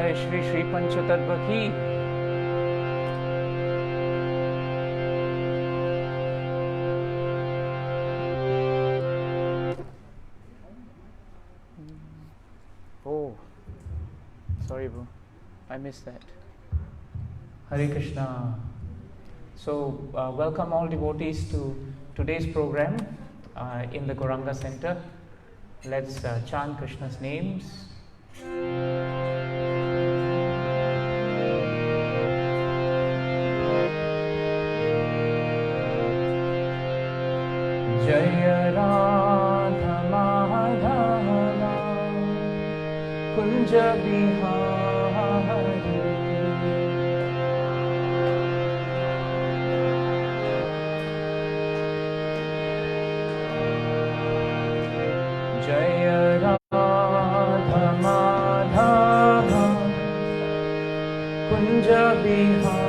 जय श्री श्री पंचतत्व की। Oh, sorry bro, I missed that. Hare Krishna. So welcome all devotees to today's program in the Gauranga Center. Let's chant Krishna's names. Jaya Radha Madhava Kunja Bihari Jaya Radha Madhava Kunja Bihari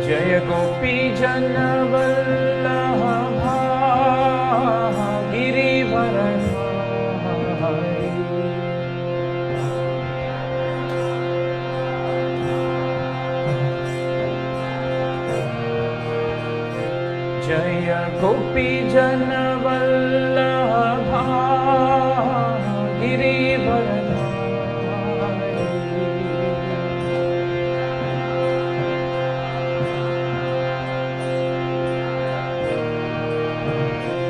Jaya Gopi Jana Vallabha Girivaradhari Jaya Gopi Jana Vallabha Girivaradhari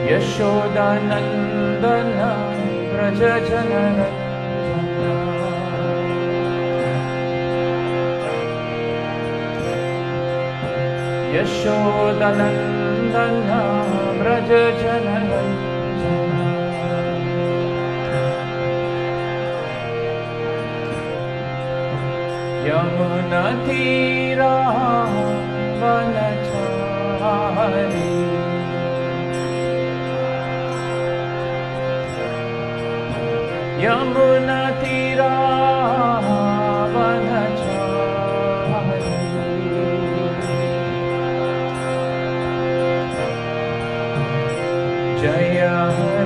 Yashoda Nandana Braja Janana Yashoda Nandana Braja Janana Yamuna Tira Vanachari Yamuna Tira Vanachari Jaya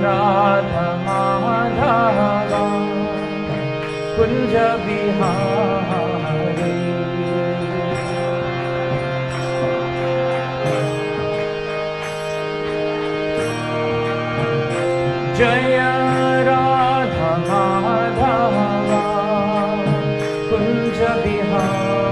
Radha Madhava Kunja Bihari Jaya Radha Madhava Kunja Bihari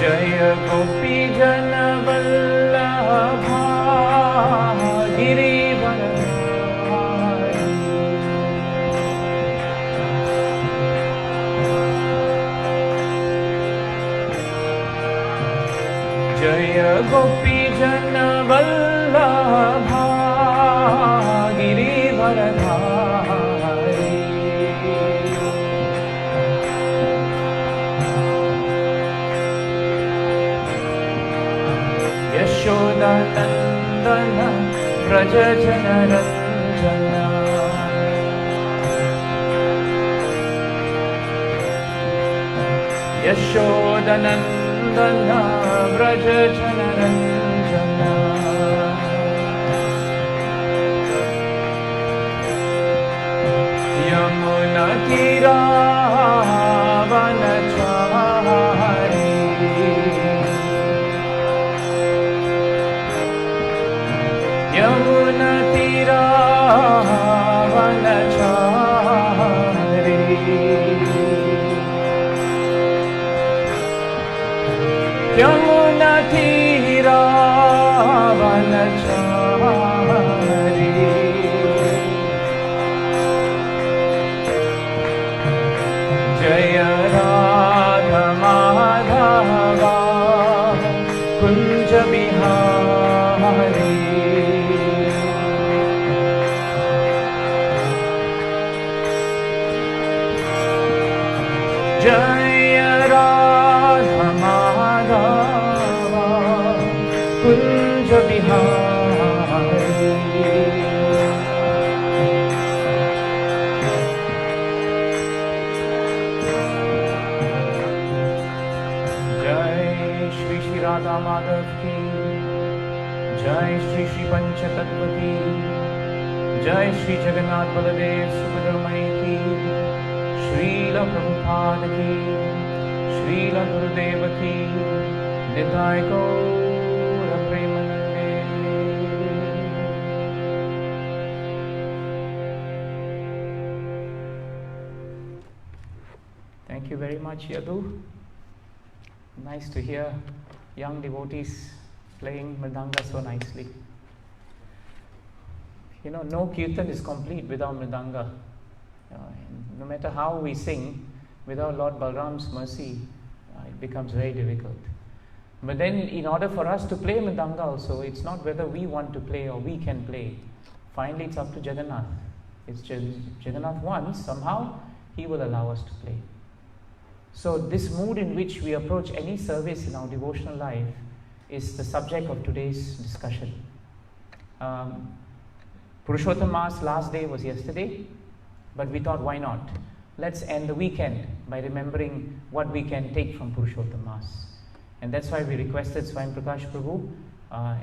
Jaya Gopi Jana Vallabha Girivaradhari Jaya Gopi Jana Vallabha Girivaradhari Yashoda Nandana Braja Janaranjana Yashoda Nandana Braja Janaranjana Yamuna Tira Vanachari Yamuna Tira Vanachari Yamuna Tira Vanachari Jaya Radha Madhava Kunja Bihari Jaya Radha Madhava Kunja Bihari Shri Shri पंचतत्व की जय, श्री जगन्नाथ बलदेव सुभद्रमयी की, श्रील प्रभुपाद की, श्रील गुरुदेव की, निताय गौर प्रेमानंदे। Thank you very much, Yadu. Nice to hear young devotees playing mridanga so nicely. You know, no kirtan is complete without mridanga. No matter how we sing, without Lord Balram's mercy, it becomes very difficult. But then, in order for us to play mridanga also, it's not whether we want to play or we can play. Finally, it's up to Jagannath. It's Jagannath wants, somehow, he will allow us to play. So this mood in which we approach any service in our devotional life is the subject of today's discussion. Purushottam Mass last day was yesterday, but we thought, why not? Let's end the weekend by remembering what we can take from Purushottam Mass. And that's why we requested Swayam Prakash Prabhu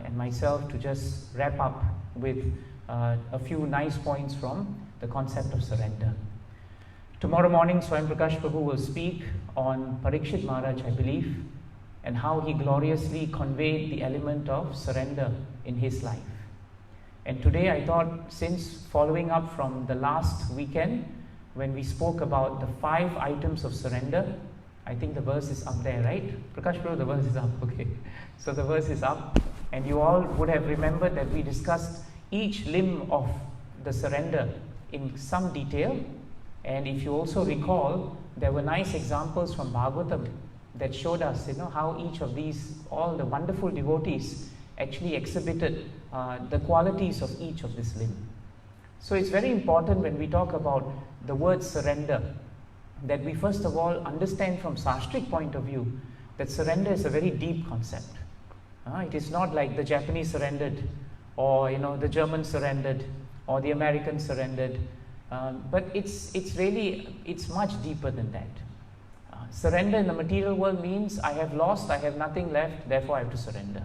and myself to just wrap up with a few nice points from the concept of surrender. Tomorrow morning, Swayam Prakash Prabhu will speak on Parikshit Maharaj, I believe, and how he gloriously conveyed the element of surrender in his life. And today I thought, since following up from the last weekend, when we spoke about the 5 items of surrender, I think the verse is up there, right? Prakash Prabhu, the verse is up, okay. So the verse is up, and you all would have remembered that we discussed each limb of the surrender in some detail. And if you also recall, there were nice examples from Bhagavatam that showed us, how each of these, all the wonderful devotees actually exhibited the qualities of each of this limb. So it's very important when we talk about the word surrender, that we first of all understand from Sastric point of view that surrender is a very deep concept. It is not like the Japanese surrendered, or the German surrendered, or the American surrendered. But it's much deeper than that. Surrender in the material world means I have lost, I have nothing left, therefore I have to surrender.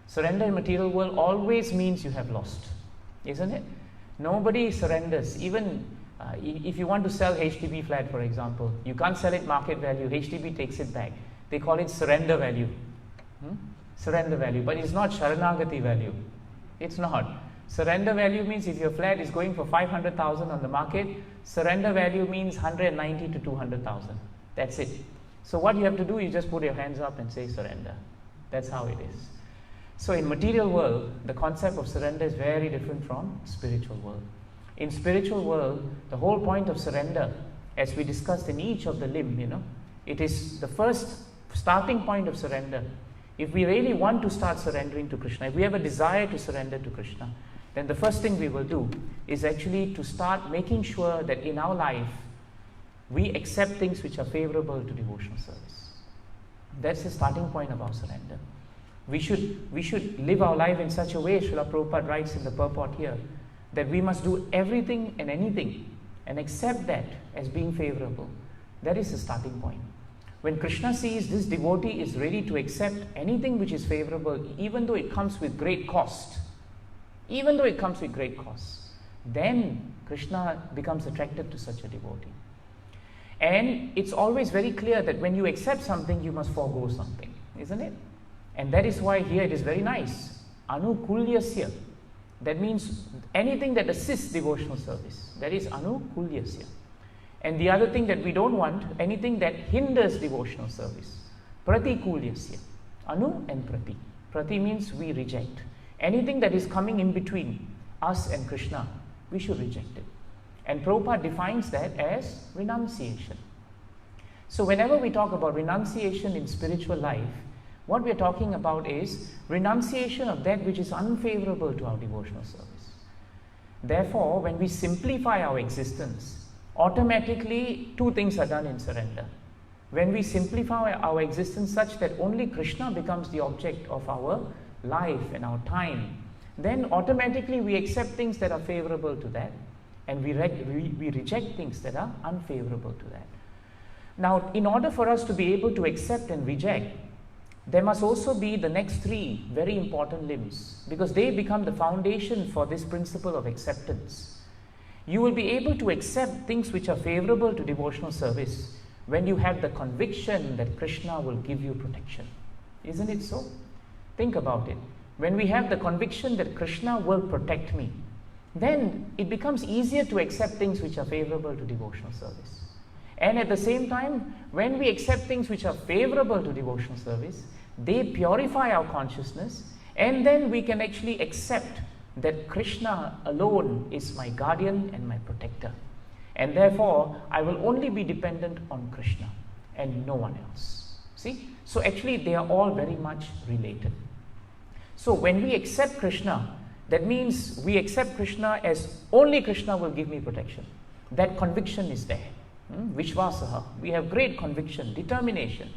Surrender in the material world always means you have lost, isn't it? Nobody surrenders. Even if you want to sell HDB flat, for example, you can't sell it market value, HDB takes it back. They call it surrender value. Surrender value, but it's not Sharanagati value. It's not. Surrender value means if your flat is going for 500,000 on the market, surrender value means 190 to 200,000. That's it. So what you have to do, you just put your hands up and say surrender. That's how it is. So in material world, the concept of surrender is very different from spiritual world. In spiritual world, the whole point of surrender, as we discussed in each of the limb, it is the first starting point of surrender. If we really want to start surrendering to Krishna, if we have a desire to surrender to Krishna, then the first thing we will do is actually to start making sure that in our life, we accept things which are favorable to devotional service. That's the starting point of our surrender. We should live our life in such a way, Srila Prabhupada writes in the purport here, that we must do everything and anything and accept that as being favorable. That is the starting point. When Krishna sees this devotee is ready to accept anything which is favorable, even though it comes with great cost, then Krishna becomes attracted to such a devotee. And it's always very clear that when you accept something, you must forego something, isn't it? And that is why here it is very nice. Anukulyasya. That means anything that assists devotional service. That is anukulyasya. And the other thing that we don't want, anything that hinders devotional service. Pratikulyasya. Anu and prati. Prati means we reject. Anything that is coming in between us and Krishna, we should reject it. And Prabhupada defines that as renunciation. So whenever we talk about renunciation in spiritual life, what we are talking about is renunciation of that which is unfavorable to our devotional service. Therefore, when we simplify our existence, automatically 2 things are done in surrender. When we simplify our existence such that only Krishna becomes the object of our life and our time, then automatically we accept things that are favorable to that, and we reject things that are unfavorable to that. Now, in order for us to be able to accept and reject, there must also be the next three very important limbs, because they become the foundation for this principle of acceptance. You will be able to accept things which are favorable to devotional service when you have the conviction that Krishna will give you protection. Isn't it so? Think about it. When we have the conviction that Krishna will protect me, then it becomes easier to accept things which are favorable to devotional service. And at the same time, when we accept things which are favorable to devotional service, they purify our consciousness, and then we can actually accept that Krishna alone is my guardian and my protector. And therefore, I will only be dependent on Krishna and no one else. See? So actually, they are all very much related. So when we accept Krishna, that means we accept Krishna as only Krishna will give me protection. That conviction is there. Vishvasaha. We have great conviction, determination.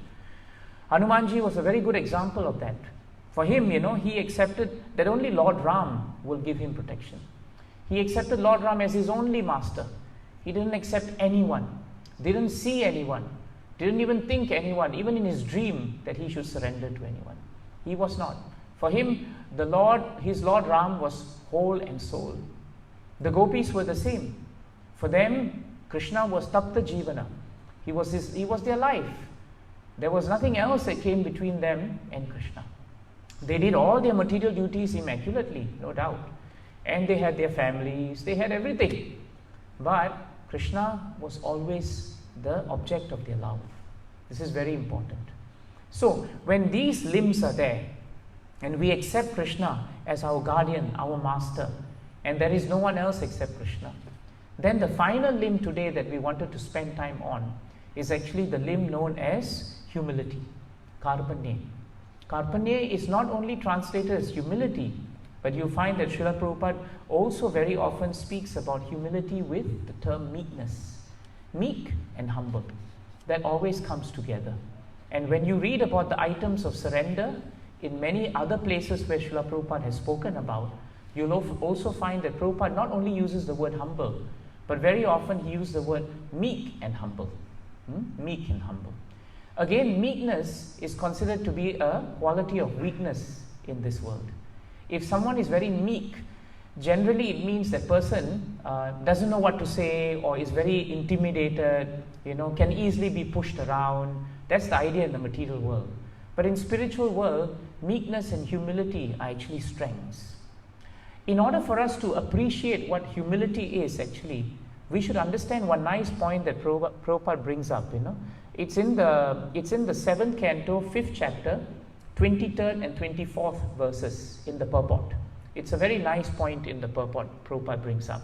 Hanumanji was a very good example of that. For him, he accepted that only Lord Ram will give him protection. He accepted Lord Ram as his only master. He didn't accept anyone, didn't see anyone, didn't even think anyone, even in his dream, that he should surrender to anyone. He was not. For him, his Lord Ram was whole and soul. The gopis were the same. For them, Krishna was Tapta Jivana. He was their life. There was nothing else that came between them and Krishna. They did all their material duties immaculately, no doubt. And they had their families, they had everything. But Krishna was always the object of their love. This is very important. So, when these limbs are there, and we accept Krishna as our guardian, our master, and there is no one else except Krishna, then the final limb today that we wanted to spend time on is actually the limb known as humility, Karpanye. Karpanye is not only translated as humility, but you find that Srila Prabhupada also very often speaks about humility with the term meekness. Meek and humble. That always comes together. And when you read about the items of surrender in many other places where Srila Prabhupada has spoken about, you'll also find that Prabhupada not only uses the word humble, but very often he uses the word meek and humble. Meek and humble. Again, meekness is considered to be a quality of weakness in this world. If someone is very meek, generally it means that person doesn't know what to say, or is very intimidated, can easily be pushed around. That's the idea in the material world. But in spiritual world, meekness and humility are actually strengths. In order for us to appreciate what humility is actually, we should understand one nice point that Prabhupada brings up. It's in the 7th canto, 5th chapter, 23rd and 24th verses in the purport. It's a very nice point in the purport Prabhupada brings up.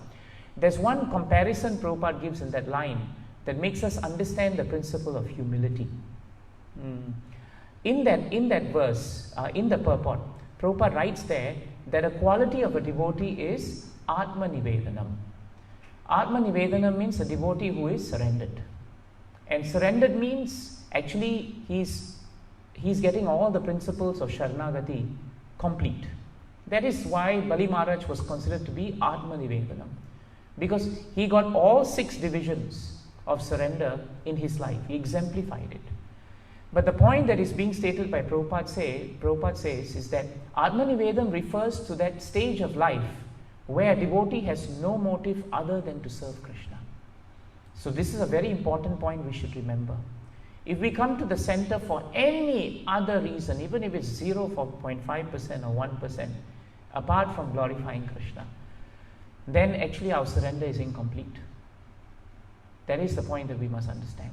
There's one comparison Prabhupada gives in that line that makes us understand the principle of humility. In that verse, in the purport, Prabhupada writes there that a quality of a devotee is Atma Nivedanam. Atma Nivedanam means a devotee who is surrendered. And surrendered means actually he's getting all the principles of Sharanagati complete. That is why Bali Maharaj was considered to be Atma Nivedanam, because he got all 6 divisions of surrender in his life. He exemplified it. But the point that is being stated by Prabhupada says is that Atma Nivedam refers to that stage of life where a devotee has no motive other than to serve Krishna. So this is a very important point we should remember. If we come to the center for any other reason, even if it's 0.5% or 1%, apart from glorifying Krishna, then actually our surrender is incomplete. That is the point that we must understand.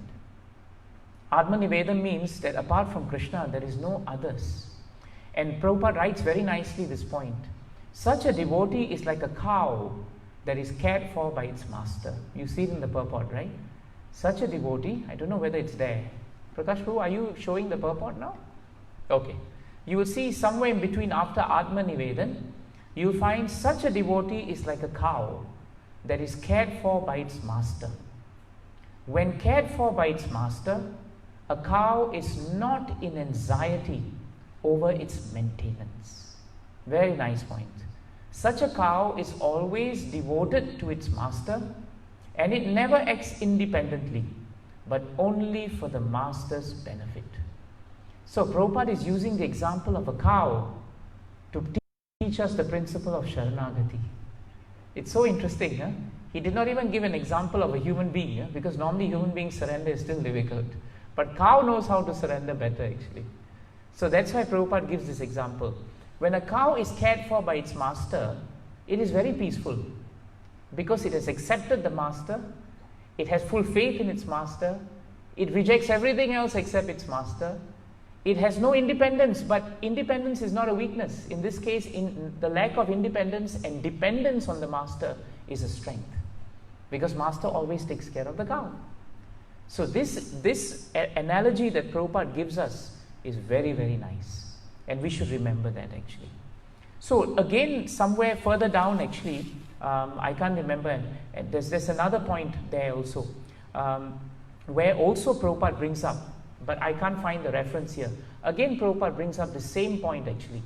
Atma Nivedam means that apart from Krishna, there is no others. And Prabhupada writes very nicely this point. Such a devotee is like a cow that is cared for by its master. You see it in the purport, right? Such a devotee, I don't know whether it's there. Prakash Prabhu, are you showing the purport now? Okay. You will see somewhere in between after Atma Nivedan, you will find such a devotee is like a cow that is cared for by its master. When cared for by its master, a cow is not in anxiety over its maintenance. Very nice point. Such a cow is always devoted to its master, and it never acts independently, but only for the master's benefit. So Prabhupada is using the example of a cow to teach us the principle of Sharanagati. It's so interesting, huh? He did not even give an example of a human being, huh? Because normally human beings surrender is still difficult. But cow knows how to surrender better actually. So that's why Prabhupada gives this example. When a cow is cared for by its master, it is very peaceful because it has accepted the master, it has full faith in its master, it rejects everything else except its master. It has no independence, but independence is not a weakness. In this case, the lack of independence and dependence on the master is a strength, because master always takes care of the cow. So this analogy that Prabhupada gives us is very, very nice, and we should remember that actually. So again, somewhere further down actually, I can't remember, and there's another point there also, where also Prabhupada brings up, but I can't find the reference here. Again, Prabhupada brings up the same point actually.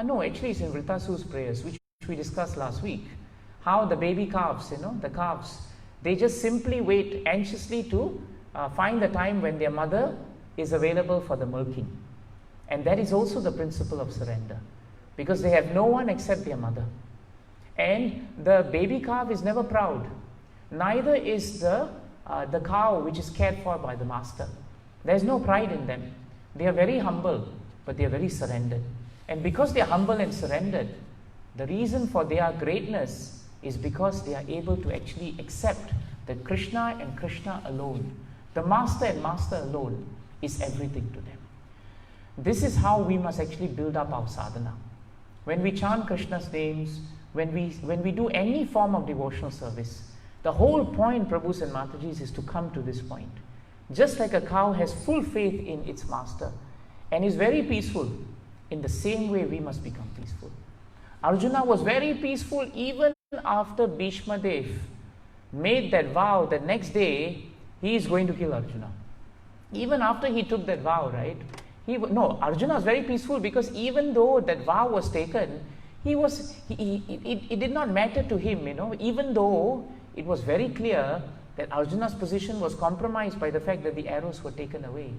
No, actually it's in Ritasu's prayers, which we discussed last week. How the baby calves, the calves, they just simply wait anxiously to find the time when their mother is available for the milking. And that is also the principle of surrender, because they have no one except their mother. And the baby calf is never proud. Neither is the cow which is cared for by the master. There is no pride in them. They are very humble, but they are very surrendered. And because they are humble and surrendered, the reason for their greatness is because they are able to actually accept that Krishna and Krishna alone, the master and master alone, is everything to them. This is how we must actually build up our sadhana. When we chant Krishna's names, when we do any form of devotional service, the whole point, Prabhus and Matajis, is to come to this point. Just like a cow has full faith in its master and is very peaceful, in the same way we must become peaceful. Arjuna was very peaceful even after Bhishma Dev made that vow that next day he is going to kill Arjuna. Even after he took that vow, right? Arjuna was very peaceful because even though that vow was taken, it did not matter to him, even though it was very clear that Arjuna's position was compromised by the fact that the arrows were taken away.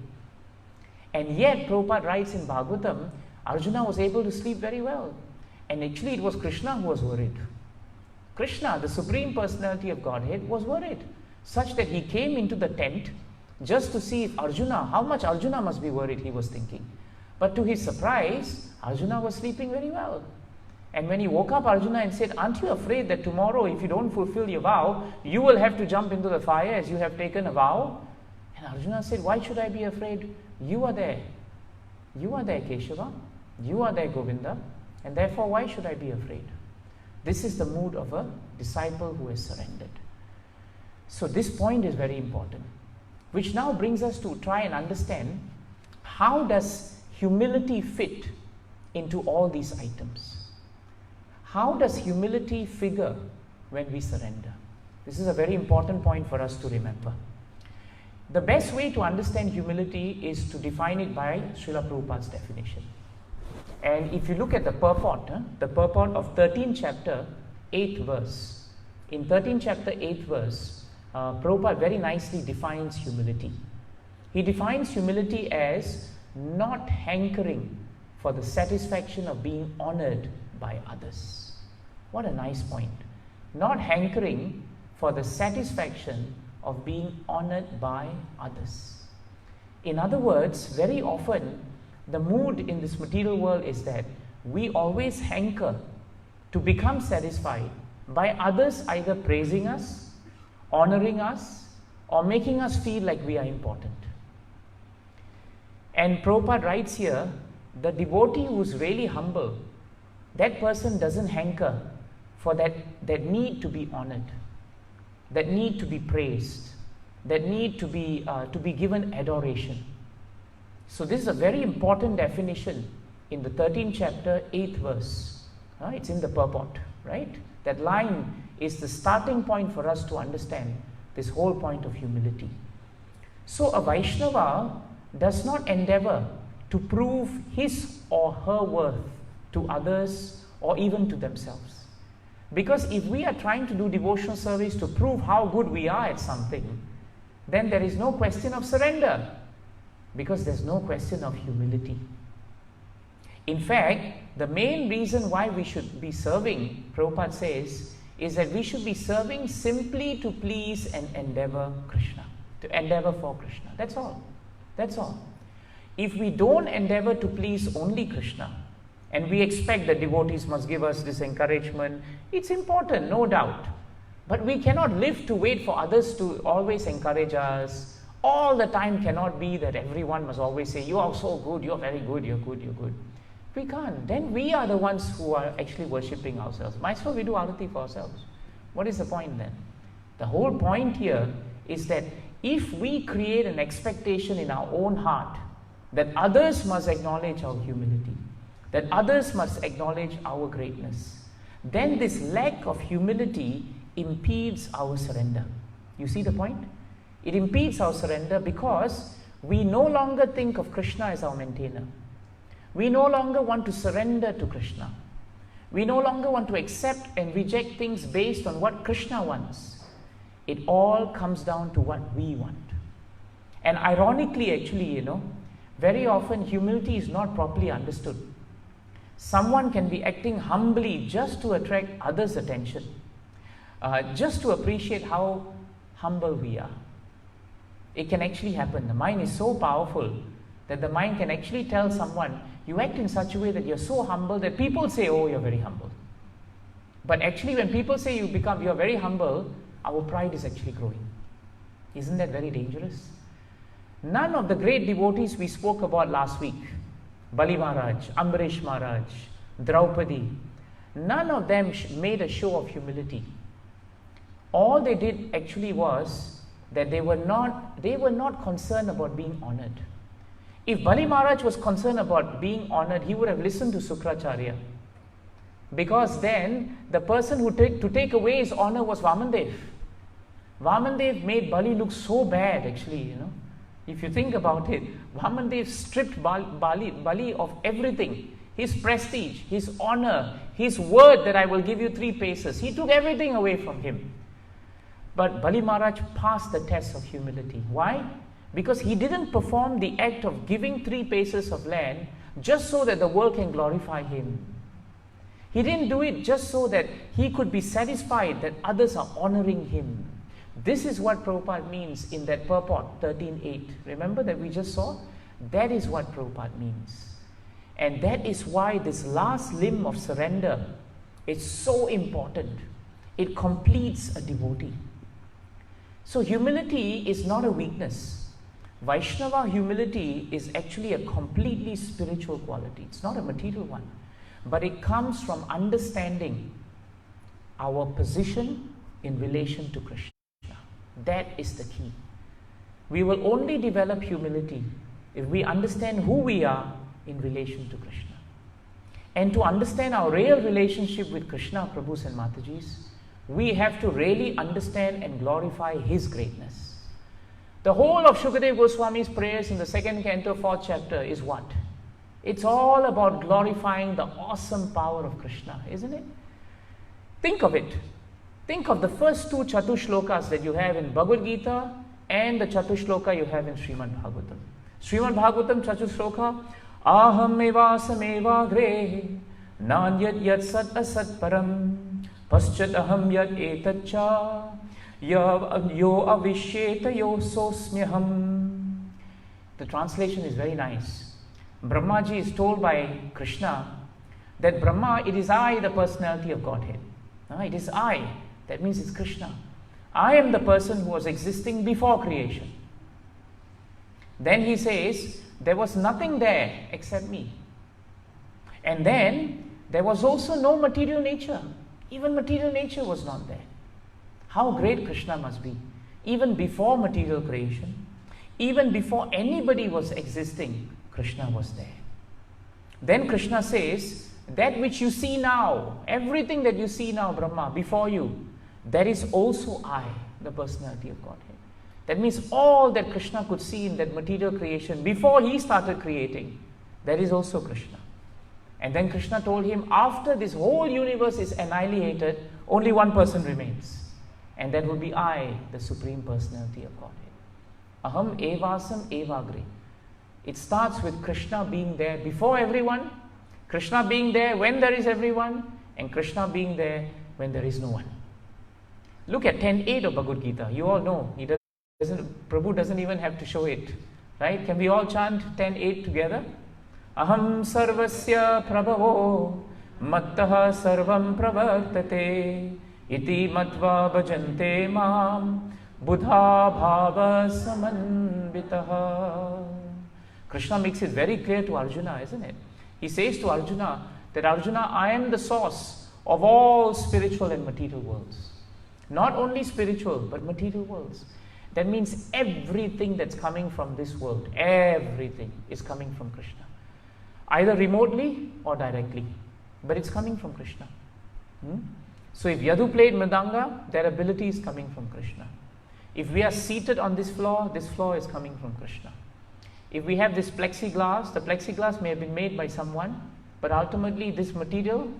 And yet, Prabhupada writes in Bhagavatam, Arjuna was able to sleep very well. And actually, it was Krishna who was worried. Krishna, the Supreme Personality of Godhead, was worried, such that he came into the tent just to see if how much Arjuna must be worried, he was thinking. But to his surprise, Arjuna was sleeping very well. And when he woke up Arjuna and said, aren't you afraid that tomorrow, if you don't fulfill your vow, you will have to jump into the fire as you have taken a vow? And Arjuna said, why should I be afraid? You are there. You are there, Keshava. You are there, Govinda. And therefore, why should I be afraid? This is the mood of a disciple who has surrendered. So this point is very important, which now brings us to try and understand, how does humility fit into all these items? How does humility figure when we surrender? This is a very important point for us to remember. The best way to understand humility is to define it by Srila Prabhupada's definition. And if you look at the purport of 13th chapter, 8th verse. In 13th chapter, 8th verse, Prabhupada very nicely defines humility. He defines humility as not hankering for the satisfaction of being honored by others. What a nice point. Not hankering for the satisfaction of being honored by others. In other words, very often the mood in this material world is that we always hanker to become satisfied by others either praising us, honoring us, or making us feel like we are important. And Prabhupada writes here, the devotee who is really humble, that person doesn't hanker for that need to be honored, that need to be praised, that need to be given adoration. So this is a very important definition in the 13th chapter, 8th verse. It's in the purport, right? That line is the starting point for us to understand this whole point of humility. So a Vaishnava does not endeavor to prove his or her worth to others or even to themselves. Because if we are trying to do devotional service to prove how good we are at something, then there is no question of surrender. Because there's no question of humility. In fact, the main reason why we should be serving, Prabhupada says, is that we should be serving simply to please and endeavor Krishna, to endeavor for Krishna. That's all. That's all. If we don't endeavor to please only Krishna, and we expect that devotees must give us this encouragement, it's important, no doubt. But we cannot live to wait for others to always encourage us. All the time cannot be that everyone must always say, you are so good, you're very good, you're good, you're good. We can't. Then we are the ones who are actually worshipping ourselves. Might as well we do arati for ourselves. What is the point then? The whole point here is that if we create an expectation in our own heart that others must acknowledge our humility, that others must acknowledge our greatness, then this lack of humility impedes our surrender. You see the point? It impedes our surrender because we no longer think of Krishna as our maintainer. We no longer want to surrender to Krishna. We no longer want to accept and reject things based on what Krishna wants. It all comes down to what we want. And ironically, actually, very often humility is not properly understood. Someone can be acting humbly just to attract others' attention, just to appreciate how humble we are. It can actually happen. The mind is so powerful that the mind can actually tell someone, you act in such a way that you're so humble that people say, oh, you're very humble. But actually when people say you're very humble, our pride is actually growing. Isn't that very dangerous? None of the great devotees we spoke about last week, Bali Maharaj, Ambarish Maharaj, Draupadi, none of them made a show of humility. All they did actually was that they were not concerned about being honored. If Bali Maharaj was concerned about being honored, he would have listened to Sukracharya. Because then the person who to take away his honor was Vamandev. Vamandev made Bali look so bad, actually, If you think about it, Vamandev stripped Bali of everything. His prestige, his honor, his word that I will give you 3 paces. He took everything away from him. But Bali Maharaj passed the test of humility. Why? Because he didn't perform the act of giving 3 paces of land just so that the world can glorify him. He didn't do it just so that he could be satisfied that others are honoring him. This is what Prabhupada means in that purport 13.8. Remember that we just saw? That is what Prabhupada means. And that is why this last limb of surrender is so important. It completes a devotee. So humility is not a weakness. Vaishnava humility is actually a completely spiritual quality. It's not a material one. But it comes from understanding our position in relation to Krishna. That is the key. We will only develop humility if we understand who we are in relation to Krishna. And to understand our real relationship with Krishna, Prabhus and Matajis, we have to really understand and glorify His greatness. The whole of Shukadev Goswami's prayers in the 2nd canto, 4th chapter is what? It's all about glorifying the awesome power of Krishna, isn't it? Think of it. Think of the first 2 Chatushlokas that you have in Bhagavad Gita and the Chatushloka you have in Srimad Bhagavatam. Srimad Bhagavatam Chatushloka, Aham evasam evagre, nanyat yat sat asat param, paschat aham yat etacha, yo avishyeta yo sosmyaham. The translation is very nice. Brahmaji is told by Krishna that Brahma, it is I, the personality of Godhead. It is I. That means it's Krishna. I am the person who was existing before creation. Then he says, there was nothing there except me. And then there was also no material nature. Even material nature was not there. How great Krishna must be. Even before material creation, even before anybody was existing, Krishna was there. Then Krishna says, that which you see now, everything that you see now, Brahma, before you, that is also I, the personality of Godhead. That means all that Krishna could see in that material creation before he started creating, that is also Krishna. And then Krishna told him, after this whole universe is annihilated, only one person remains. And that will be I, the Supreme Personality of Godhead. Aham evasam evagre. It starts with Krishna being there before everyone, Krishna being there when there is everyone, and Krishna being there when there is no one. Look at 10.8 of Bhagavad Gita. You all know. Prabhu doesn't even have to show it. Right? Can we all chant 10.8 together? Aham sarvasya prabhavo mattaha sarvam pravartate iti matva bhajante mam buddha bhava samanvitaha. Krishna makes it very clear to Arjuna, isn't it? He says to Arjuna that, Arjuna, I am the source of all spiritual and material worlds. Not only spiritual, but material worlds. That means everything that's coming from this world, everything is coming from Krishna. Either remotely or directly. But it's coming from Krishna. So if Yadu played Mridanga, their ability is coming from Krishna. If we are seated on this floor is coming from Krishna. If we have this plexiglass, the plexiglass may have been made by someone, but ultimately this material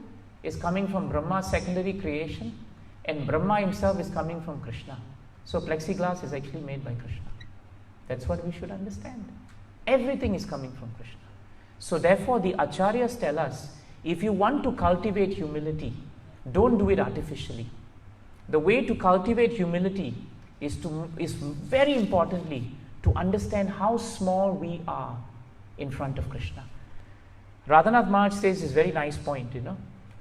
is coming from Brahma's secondary creation, and Brahma himself is coming from Krishna. So plexiglass is actually made by Krishna. That's what we should understand. Everything is coming from Krishna. So therefore the Acharyas tell us, if you want to cultivate humility, don't do it artificially. The way to cultivate humility is very importantly to understand how small we are in front of Krishna. Radhanath Maharaj says this very nice point,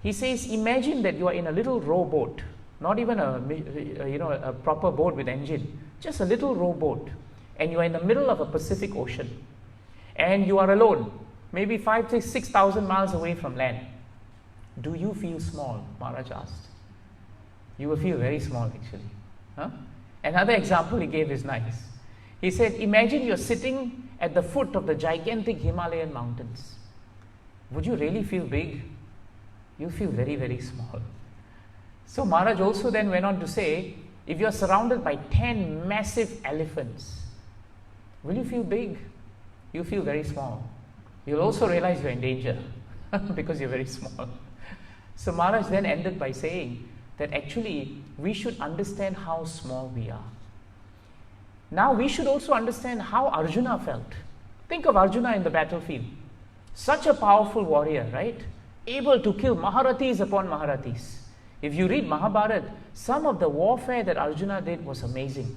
He says, imagine that you are in a little rowboat, not even a proper boat with engine, just a little rowboat, and you are in the middle of a Pacific Ocean, and you are alone, maybe 5,000 to 6,000 miles away from land. Do you feel small? Maharaj asked. You will feel very small actually. Another example he gave is nice. He said, imagine you're sitting at the foot of the gigantic Himalayan mountains. Would you really feel big? You feel very, very small. So Maharaj also then went on to say, if you're surrounded by 10 massive elephants, will you feel big? You feel very small. You'll also realize you're in danger because you're very small. So Maharaj then ended by saying that actually we should understand how small we are. Now we should also understand how Arjuna felt. Think of Arjuna in the battlefield. Such a powerful warrior, right? Able to kill Maharathis upon Maharathis. If you read Mahabharata, some of the warfare that Arjuna did was amazing.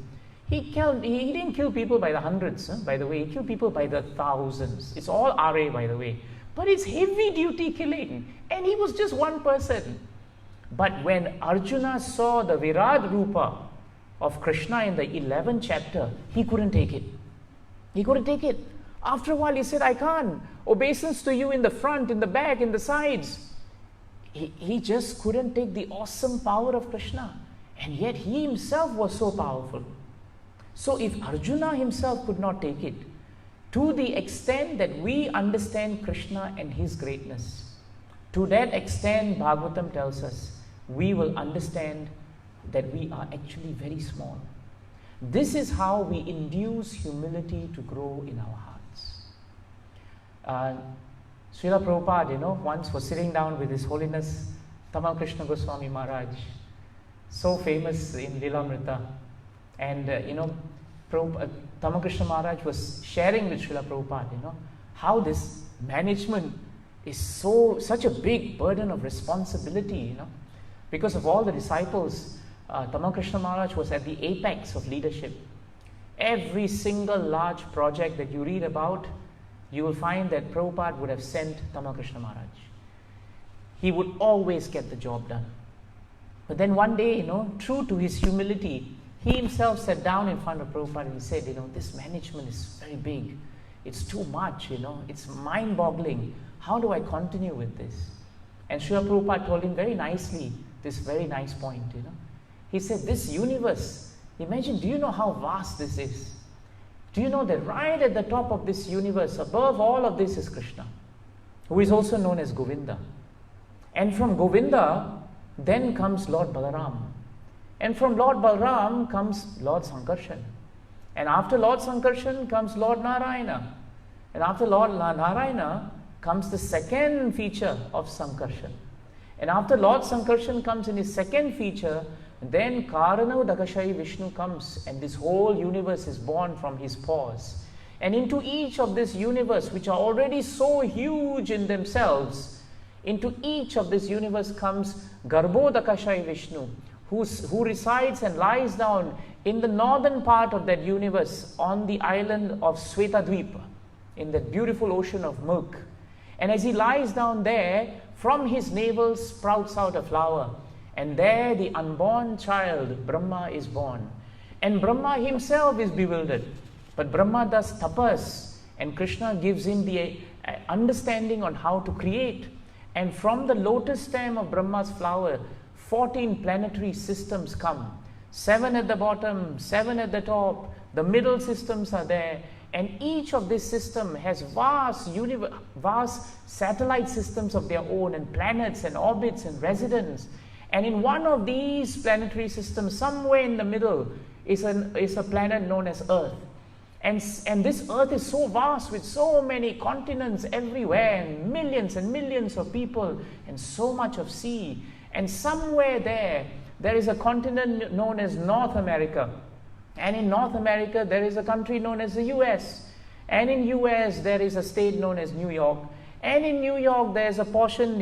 He didn't kill people by the hundreds, by the way. He killed people by the thousands. It's all RA, by the way. But it's heavy duty killing. And he was just one person. But when Arjuna saw the Virat Rupa of Krishna in the 11th chapter, he couldn't take it. He couldn't take it. After a while, he said, I can't. Obeisance to you in the front, in the back, in the sides. He just couldn't take the awesome power of Krishna. And yet he himself was so powerful. So if Arjuna himself could not take it, to the extent that we understand Krishna and his greatness, to that extent Bhagavatam tells us, we will understand that we are actually very small. This is how we induce humility to grow in our hearts. Srila Prabhupada, once was sitting down with His Holiness Tamal Krishna Goswami Maharaj, so famous in Lilamrita. And, Tamal Krishna Maharaj was sharing with Srila Prabhupada, how this management is such a big burden of responsibility, because of all the disciples. Tamal Krishna Maharaj was at the apex of leadership. Every single large project that you read about, you will find that Prabhupada would have sent Tamal Krishna Maharaj. He would always get the job done. But then one day, true to his humility, he himself sat down in front of Prabhupada and he said, this management is very big. It's too much, it's mind-boggling. How do I continue with this? And Srila Prabhupada told him very nicely this very nice point, He said, this universe, imagine, do you know how vast this is? Do you know that right at the top of this universe, above all of this is Krishna, who is also known as Govinda. And from Govinda, then comes Lord Balaram. And from Lord Balaram comes Lord Sankarshan. And after Lord Sankarshan comes Lord Narayana. And after Lord Narayana comes the second feature of Sankarshan. And after Lord Sankarshan comes in his second feature, then Karana Dakashai Vishnu comes, and this whole universe is born from his paws. And into each of this universe, which are already so huge in themselves, into each of this universe comes Garbhodakashayi Vishnu, who resides and lies down in the northern part of that universe on the island of Svetadvipa, in that beautiful ocean of milk. And as he lies down there, from his navel sprouts out a flower, and there the unborn child, Brahma, is born. And Brahma himself is bewildered. But Brahma does tapas, and Krishna gives him the understanding on how to create. And from the lotus stem of Brahma's flower, 14 planetary systems come. 7 at the bottom, 7 at the top, the middle systems are there. And each of this system has vast satellite systems of their own, and planets and orbits and residents. And in one of these planetary systems, somewhere in the middle, is a planet known as Earth. And this Earth is so vast, with so many continents everywhere, and millions of people, and so much of sea. And somewhere there is a continent known as North America. And in North America, there is a country known as the US. And in US, there is a state known as New York. And in New York, there's a portion,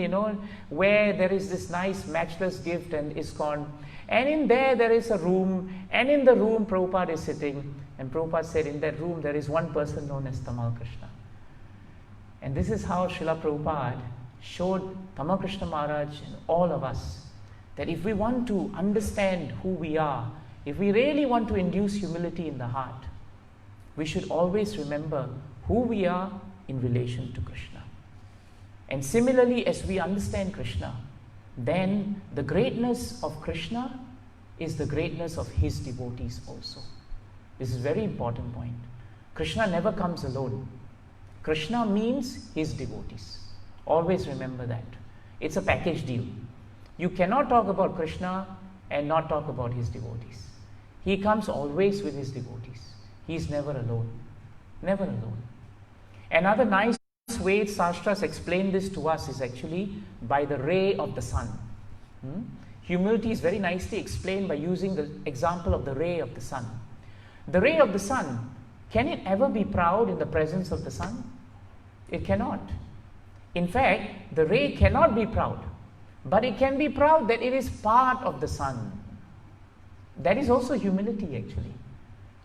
where there is this nice matchless gift and ISKCON. And in there is a room. And in the room, Prabhupada is sitting. And Prabhupada said, in that room, there is one person known as Tamal Krishna. And this is how Srila Prabhupada showed Tamal Krishna Maharaj and all of us that if we want to understand who we are, if we really want to induce humility in the heart, we should always remember who we are in relation to Krishna. And similarly, as we understand Krishna, then the greatness of Krishna is the greatness of his devotees also. This is a very important point. Krishna never comes alone. Krishna means his devotees. Always remember that. It's a package deal. You cannot talk about Krishna and not talk about his devotees. He comes always with his devotees. He is never alone. Never alone. Another nice way Shastras explain this to us is actually by the ray of the sun. Humility is very nicely explained by using the example of the ray of the sun. The ray of the sun, can it ever be proud in the presence of the sun? It cannot. In fact, the ray cannot be proud, but it can be proud that it is part of the sun. That is also humility, actually.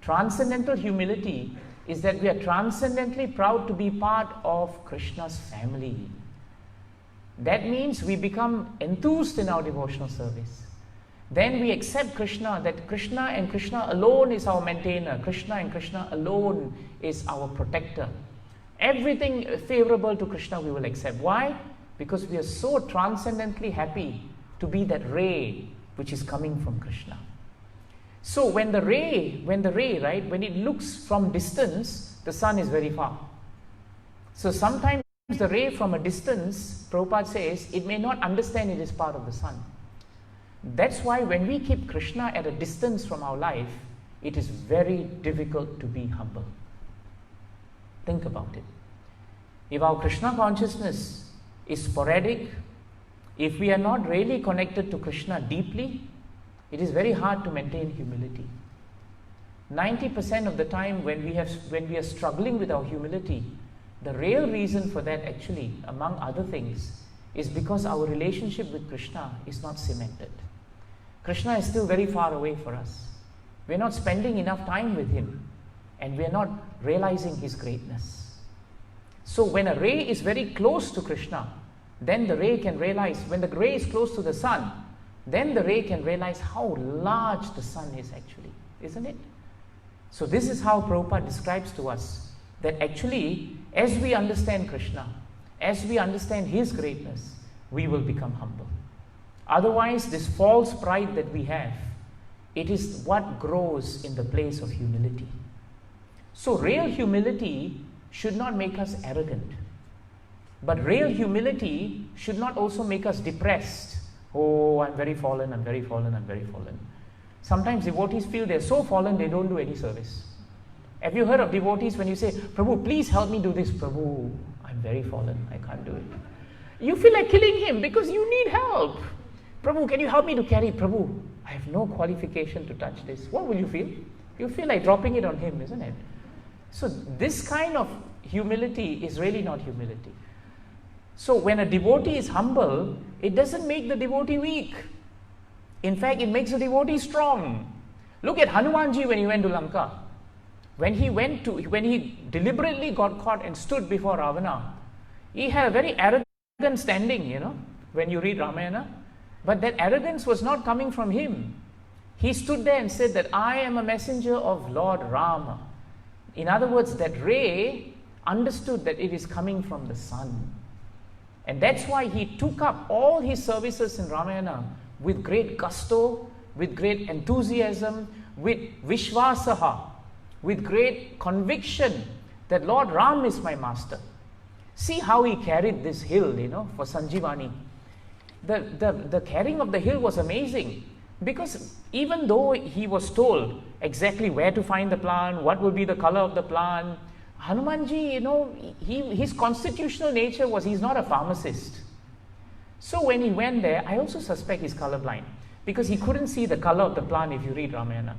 Transcendental humility is that we are transcendently proud to be part of Krishna's family. That means we become enthused in our devotional service. Then we accept Krishna, that Krishna and Krishna alone is our maintainer. Krishna and Krishna alone is our protector. Everything favorable to Krishna we will accept. Why? Because we are so transcendently happy to be that ray which is coming from Krishna. So when the ray, right, when it looks from distance, the sun is very far. So sometimes the ray from a distance, Prabhupada says, it may not understand it is part of the sun. That's why when we keep Krishna at a distance from our life, it is very difficult to be humble. Think about it. If our Krishna consciousness is sporadic, if we are not really connected to Krishna deeply, it is very hard to maintain humility. 90% of the time when we are struggling with our humility, the real reason for that actually, among other things, is because our relationship with Krishna is not cemented. Krishna is still very far away for us. We are not spending enough time with him, and we are not realizing his greatness. So when a ray is very close to Krishna, then the ray can realize, when the ray is close to the sun, then the ray can realize how large the sun is actually, isn't it? So this is how Prabhupada describes to us that actually, as we understand Krishna, as we understand his greatness, we will become humble. Otherwise, this false pride that we have, it is what grows in the place of humility. So real humility should not make us arrogant. But real humility should not also make us depressed. Oh, I'm very fallen, I'm very fallen, I'm very fallen. Sometimes devotees feel they're so fallen they don't do any service. Have you heard of devotees when you say, Prabhu, please help me do this? Prabhu, I'm very fallen, I can't do it. You feel like killing him because you need help. Prabhu, can you help me to carry? Prabhu, I have no qualification to touch this. What will you feel? You feel like dropping it on him, isn't it? So this kind of humility is really not humility. So when a devotee is humble, it doesn't make the devotee weak. In fact, it makes the devotee strong. Look at Hanumanji when he went to Lanka. When he deliberately got caught and stood before Ravana, he had a very arrogant standing, when you read Ramayana. But that arrogance was not coming from him. He stood there and said that I am a messenger of Lord Rama. In other words, that ray understood that it is coming from the sun. And that's why he took up all his services in Ramayana with great gusto, with great enthusiasm, with Vishwasaha, with great conviction that Lord Ram is my master. See how he carried this hill, for Sanjivani. The carrying of the hill was amazing, because even though he was told exactly where to find the plant, what will be the color of the plant, Hanumanji, his constitutional nature was he's not a pharmacist. So when he went there, I also suspect he's colorblind, because he couldn't see the color of the plant if you read Ramayana.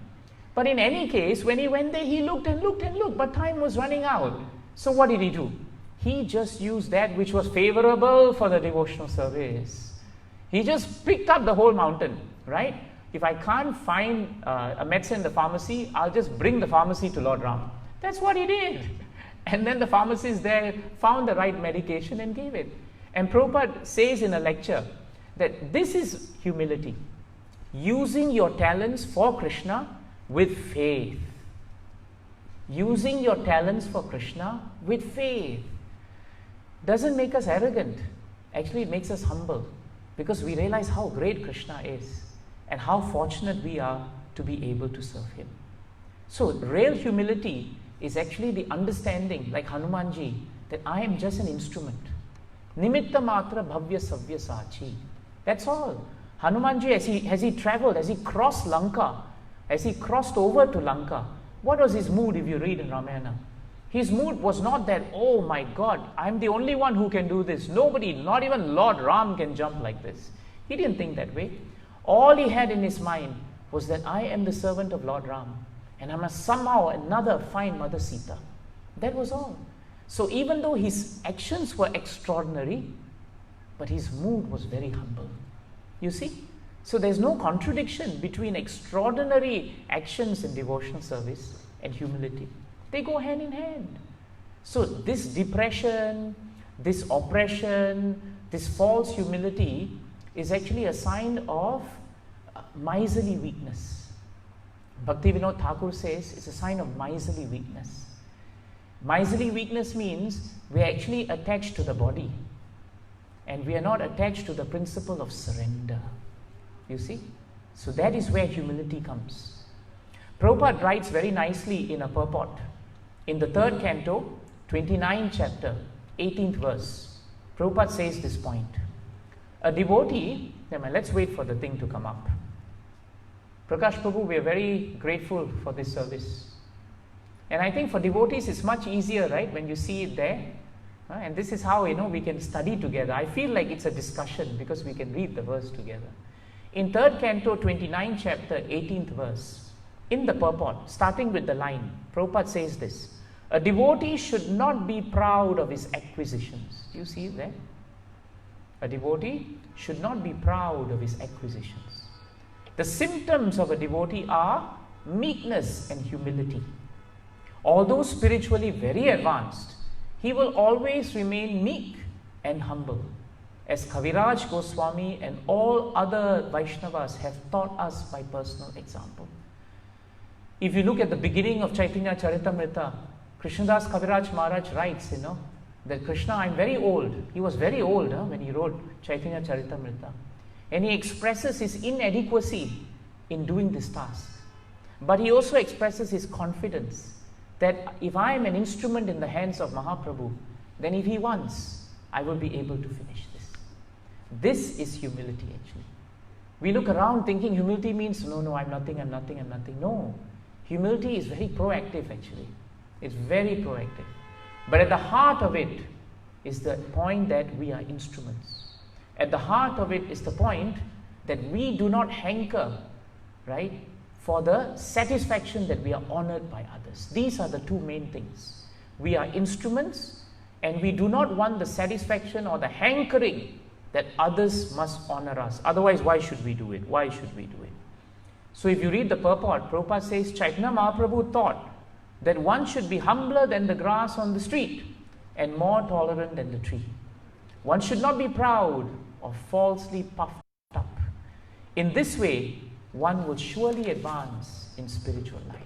But in any case, when he went there, he looked and looked and looked, but time was running out. So what did he do? He just used that which was favorable for the devotional service. He just picked up the whole mountain, right? If I can't find a medicine in the pharmacy, I'll just bring the pharmacy to Lord Ram. That's what he did. And then the pharmacist there found the right medication and gave it. And Prabhupada says in a lecture that this is humility. Using your talents for Krishna with faith. Using your talents for Krishna with faith. Doesn't make us arrogant. Actually, it makes us humble, because we realize how great Krishna is and how fortunate we are to be able to serve him. So real humility is actually the understanding, like Hanumanji, that I am just an instrument. Nimitta matra bhavya savya sachi. That's all. Hanumanji, as he traveled, as he crossed Lanka, as he crossed over to Lanka, what was his mood if you read in Ramayana? His mood was not that, oh my God, I'm the only one who can do this. Nobody, not even Lord Ram can jump like this. He didn't think that way. All he had in his mind was that I am the servant of Lord Ram, and I must somehow another find Mother Sita. That was all. So even though his actions were extraordinary, but his mood was very humble. You see? So there's no contradiction between extraordinary actions in devotional service and humility. They go hand in hand. So this depression, this oppression, this false humility is actually a sign of miserly weakness. Bhaktivinoda Thakur says it's a sign of miserly weakness. Miserly weakness means we are actually attached to the body, and we are not attached to the principle of surrender. You see? So that is where humility comes. Prabhupada writes very nicely in a purport. In the 3rd canto, 29th chapter, 18th verse, Prabhupada says this point. A devotee, let's wait for the thing to come up. Prakash Prabhu, we are very grateful for this service. And I think for devotees it's much easier, right, when you see it there. And this is how, we can study together. I feel like it's a discussion because we can read the verse together. In 3rd canto, 29th chapter, 18th verse, in the purport, starting with the line, Prabhupada says this. A devotee should not be proud of his acquisitions. Do you see it there? A devotee should not be proud of his acquisitions. The symptoms of a devotee are meekness and humility. Although spiritually very advanced, he will always remain meek and humble, as Kaviraj Goswami and all other Vaishnavas have taught us by personal example. If you look at the beginning of Chaitanya Charitamrita, Krishnadas Kaviraj Maharaj writes, that Krishna, I'm very old. He was very old when he wrote Chaitanya Charitamrita. And he expresses his inadequacy in doing this task. But he also expresses his confidence that if I am an instrument in the hands of Mahaprabhu, then if he wants, I will be able to finish this. This is humility actually. We look around thinking humility means, no, I'm nothing. No. Humility is very proactive actually. It's very proactive. But at the heart of it is the point that we are instruments. At the heart of it is the point that we do not hanker, right, for the satisfaction that we are honored by others. These are the two main things. We are instruments, and we do not want the satisfaction or the hankering that others must honor us. Otherwise, why should we do it? Why should we do it? So if you read the purport, Prabhupada says, Chaitanya Mahaprabhu taught that one should be humbler than the grass on the street and more tolerant than the tree. One should not be proud or falsely puffed up. In this way, one will surely advance in spiritual life.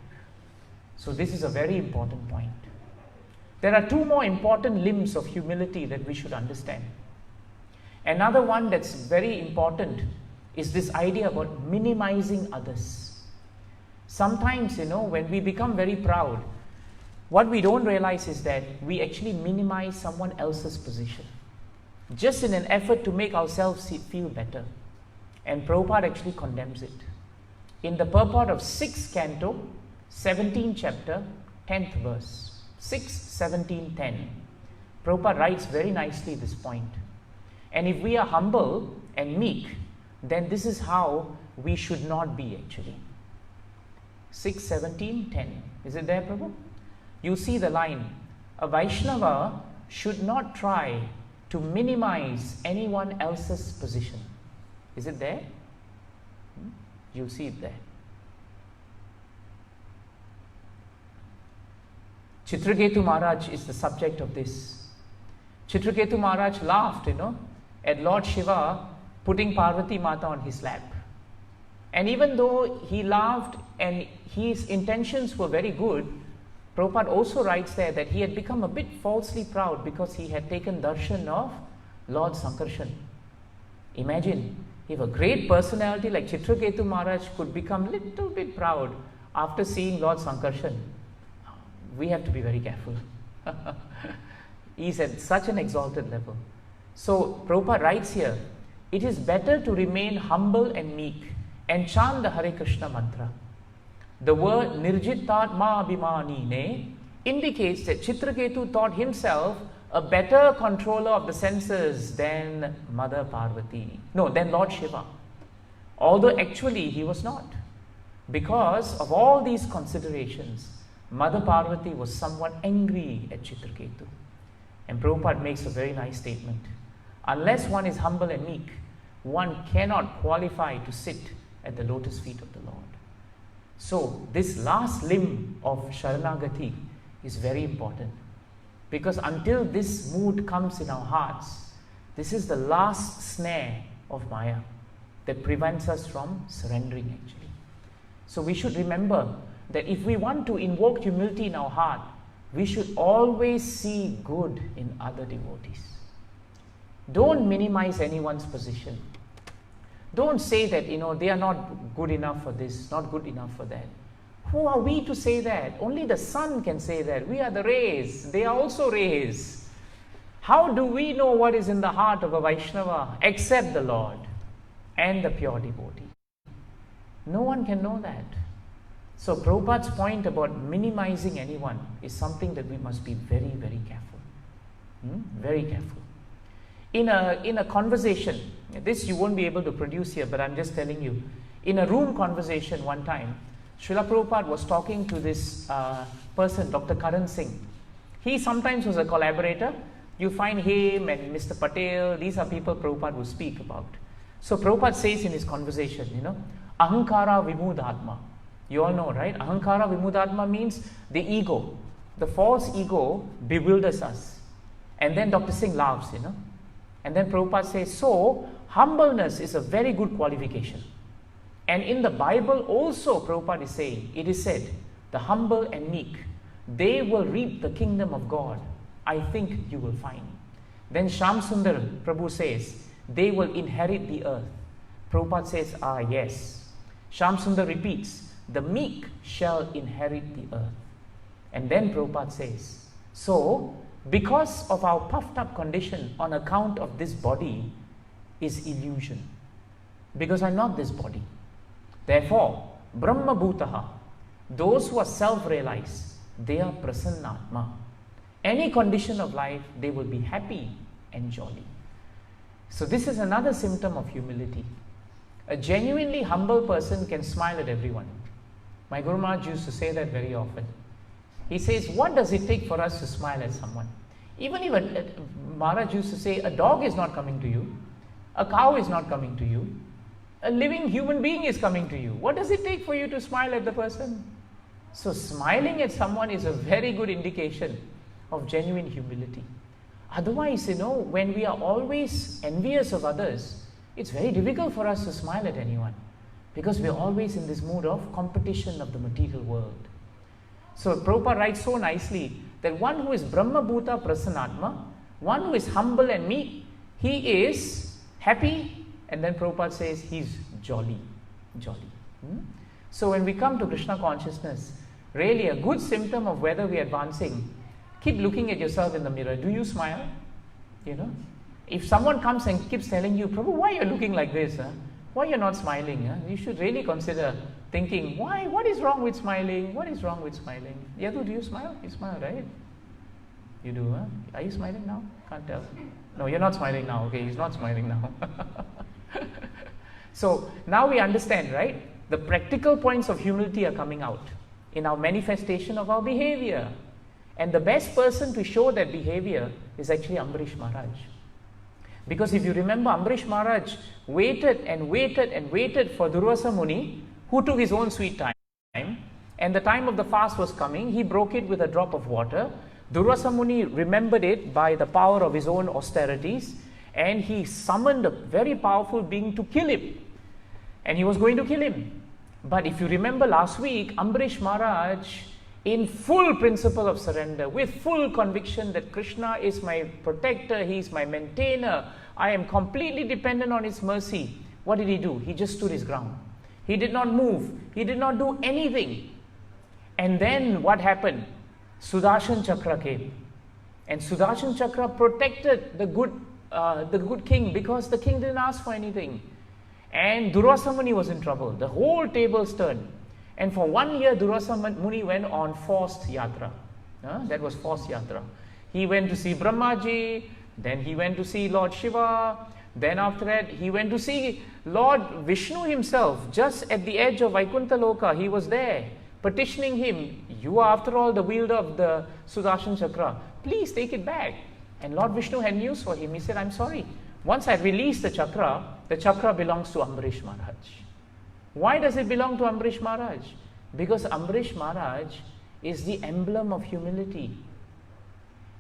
So this is a very important point. There are two more important limbs of humility that we should understand. Another one that's very important is this idea about minimizing others. Sometimes, when we become very proud, what we don't realize is that we actually minimize someone else's position, just in an effort to make ourselves feel better. And Prabhupada actually condemns it. In the purport of 6th canto, 17th chapter, 10th verse, 6, 17, 10, Prabhupada writes very nicely this point. And if we are humble and meek, then this is how we should not be actually. 6, 17, 10. Is it there, Prabhu? You see the line. A Vaishnava should not try to minimize anyone else's position. Is it there? You see it there. Chitraketu Maharaj is the subject of this. Chitraketu Maharaj laughed, at Lord Shiva putting Parvati Mata on his lap. And even though he laughed and his intentions were very good, Prabhupada also writes there that he had become a bit falsely proud because he had taken darshan of Lord Sankarshan. Imagine if a great personality like Chitraketu Maharaj could become a little bit proud after seeing Lord Sankarshan. We have to be very careful. He's at such an exalted level. So Prabhupada writes here, it is better to remain humble and meek and chant the Hare Krishna mantra. The word Nirjittatma Abhimanine indicates that Chitraketu thought himself a better controller of the senses than Mother Parvati. No, than Lord Shiva. Although actually he was not. Because of all these considerations, Mother Parvati was somewhat angry at Chitraketu. And Prabhupada makes a very nice statement. Unless one is humble and meek, one cannot qualify to sit at the lotus feet of the Lord. So this last limb of Sharanagati is very important. Because until this mood comes in our hearts, this is the last snare of Maya that prevents us from surrendering actually. So we should remember that if we want to invoke humility in our heart, we should always see good in other devotees. Don't minimize anyone's position. Don't say that, they are not good enough for this, not good enough for that. Who are we to say that? Only the sun can say that. We are the rays. They are also rays. How do we know what is in the heart of a Vaishnava except the Lord and the pure devotee? No one can know that. So Prabhupada's point about minimizing anyone is something that we must be very, very careful. Very careful. In a conversation, this you won't be able to produce here, but I'm just telling you. In a room conversation one time, Srila Prabhupada was talking to this person, Dr. Karan Singh. He sometimes was a collaborator. You find him and Mr. Patel, these are people Prabhupada will speak about. So Prabhupada says in his conversation, Ahankara Vimudhatma. You all know, right? Ahankara Vimudhatma means the ego. The false ego bewilders us. And then Dr. Singh laughs, And then Prabhupada says, so humbleness is a very good qualification. And in the Bible also, Prabhupada is saying, it is said, the humble and meek, they will reap the kingdom of God. I think you will find. Then Shyam Sundar Prabhu says, they will inherit the earth. Prabhupada says, yes. Shyam Sundar repeats, the meek shall inherit the earth. And then Prabhupada says, so, because of our puffed up condition on account of this body is illusion. Because I'm not this body. Therefore, Brahma Bhutaha, those who are self-realized, they are Prasannatma. Any condition of life, they will be happy and jolly. So this is another symptom of humility. A genuinely humble person can smile at everyone. My Guru Maharaj used to say that very often. He says, what does it take for us to smile at someone? Even Maharaj used to say, a dog is not coming to you, a cow is not coming to you, a living human being is coming to you. What does it take for you to smile at the person? So smiling at someone is a very good indication of genuine humility. Otherwise, when we are always envious of others, it's very difficult for us to smile at anyone, because we're always in this mood of competition of the material world. So Prabhupada writes so nicely that one who is Brahma Bhuta Prasanatma, one who is humble and meek, he is happy, and then Prabhupada says he's jolly. So when we come to Krishna consciousness, really a good symptom of whether we are advancing, keep looking at yourself in the mirror. Do you smile? If someone comes and keeps telling you, Prabhu, why you're looking like this? Why you're not smiling? You should really consider thinking, why? What is wrong with smiling? What is wrong with smiling? Yadu, do you smile? You smile, right? You do, huh? Are you smiling now? Can't tell. No, you're not smiling now. Okay, he's not smiling now. So now we understand, right? The practical points of humility are coming out in our manifestation of our behavior. And the best person to show that behavior is actually Ambarish Maharaj. Because if you remember, Ambarish Maharaj waited and waited and waited for Durvasa Muni, who took his own sweet time. And the time of the fast was coming. He broke it with a drop of water. Durvasa Muni remembered it by the power of his own austerities. And he summoned a very powerful being to kill him. And he was going to kill him. But if you remember last week, Ambarish Maharaj, in full principle of surrender, with full conviction that Krishna is my protector, he is my maintainer, I am completely dependent on his mercy. What did he do? He just stood his ground. He did not move. He did not do anything. And then what happened? Sudarshan Chakra came. And Sudarshan Chakra protected the good king, because the king didn't ask for anything. And Durvasa Muni was in trouble. The whole tables turned. And for 1 year, Durvasa Muni went on forced yatra. That was forced yatra. He went to see Brahmaji, then he went to see Lord Shiva, then after that, he went to see Lord Vishnu himself, just at the edge of Vaikuntha Loka. He was there, petitioning him, you are after all the wielder of the Sudarshan Chakra. Please take it back. And Lord Vishnu had news for him. He said, I'm sorry. Once I release the chakra belongs to Ambarish Maharaj. Why does it belong to Ambarish Maharaj? Because Ambarish Maharaj is the emblem of humility.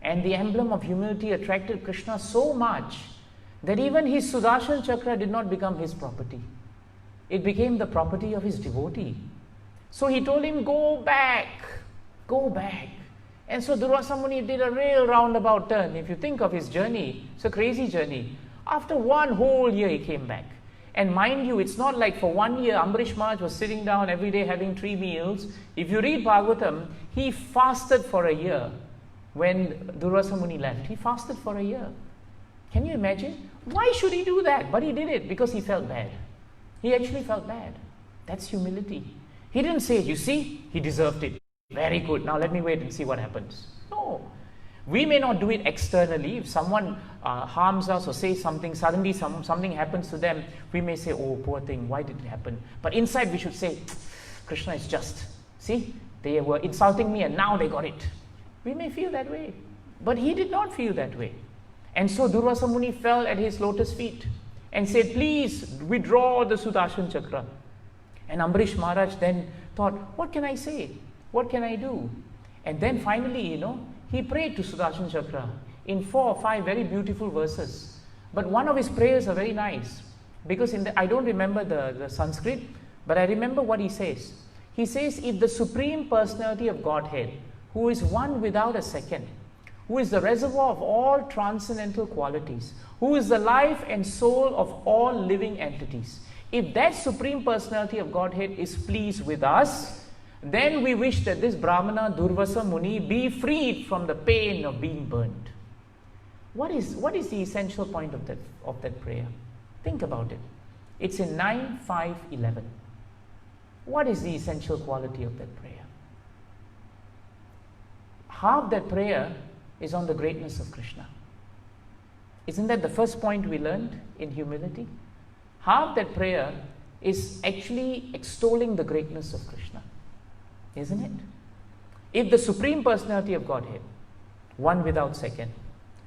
And the emblem of humility attracted Krishna so much that even his Sudarshan Chakra did not become his property. It became the property of his devotee. So he told him, go back. And so Durvasa Muni did a real roundabout turn. If you think of his journey, it's a crazy journey. After 1 whole year, he came back. And mind you, it's not like for 1 year, Ambarish Maharaj was sitting down every day having 3 meals. If you read Bhagavatam, he fasted for a year when Durvasa Muni left. He fasted for a year. Can you imagine? Why should he do that? But he did it because he felt bad. He actually felt bad. That's humility. He didn't say, you see, he deserved it. Very good. Now let me wait and see what happens. No. We may not do it externally. If someone harms us or says something, suddenly something happens to them, we may say, oh, poor thing, why did it happen? But inside we should say, Krishna is just. See, they were insulting me and now they got it. We may feel that way. But he did not feel that way. And so Durvasa Muni fell at his lotus feet and said, please withdraw the Sudarshan Chakra. And Ambarish Maharaj then thought, what can I say? What can I do? And then finally, he prayed to Sudarshan Chakra in 4 or 5 very beautiful verses. But one of his prayers are very nice, because I don't remember the Sanskrit, but I remember what he says. He says, if the Supreme Personality of Godhead, who is one without a second, who is the reservoir of all transcendental qualities, who is the life and soul of all living entities, if that Supreme Personality of Godhead is pleased with us, then we wish that this Brahmana Durvasa Muni be freed from the pain of being burnt. What is the essential point of that prayer? Think about it. It's in 9.5.11. What is the essential quality of that prayer? Half that prayer is on the greatness of Krishna. Isn't that the first point we learned in humility? Half that prayer is actually extolling the greatness of Krishna. Isn't it? If the Supreme Personality of Godhead, one without second,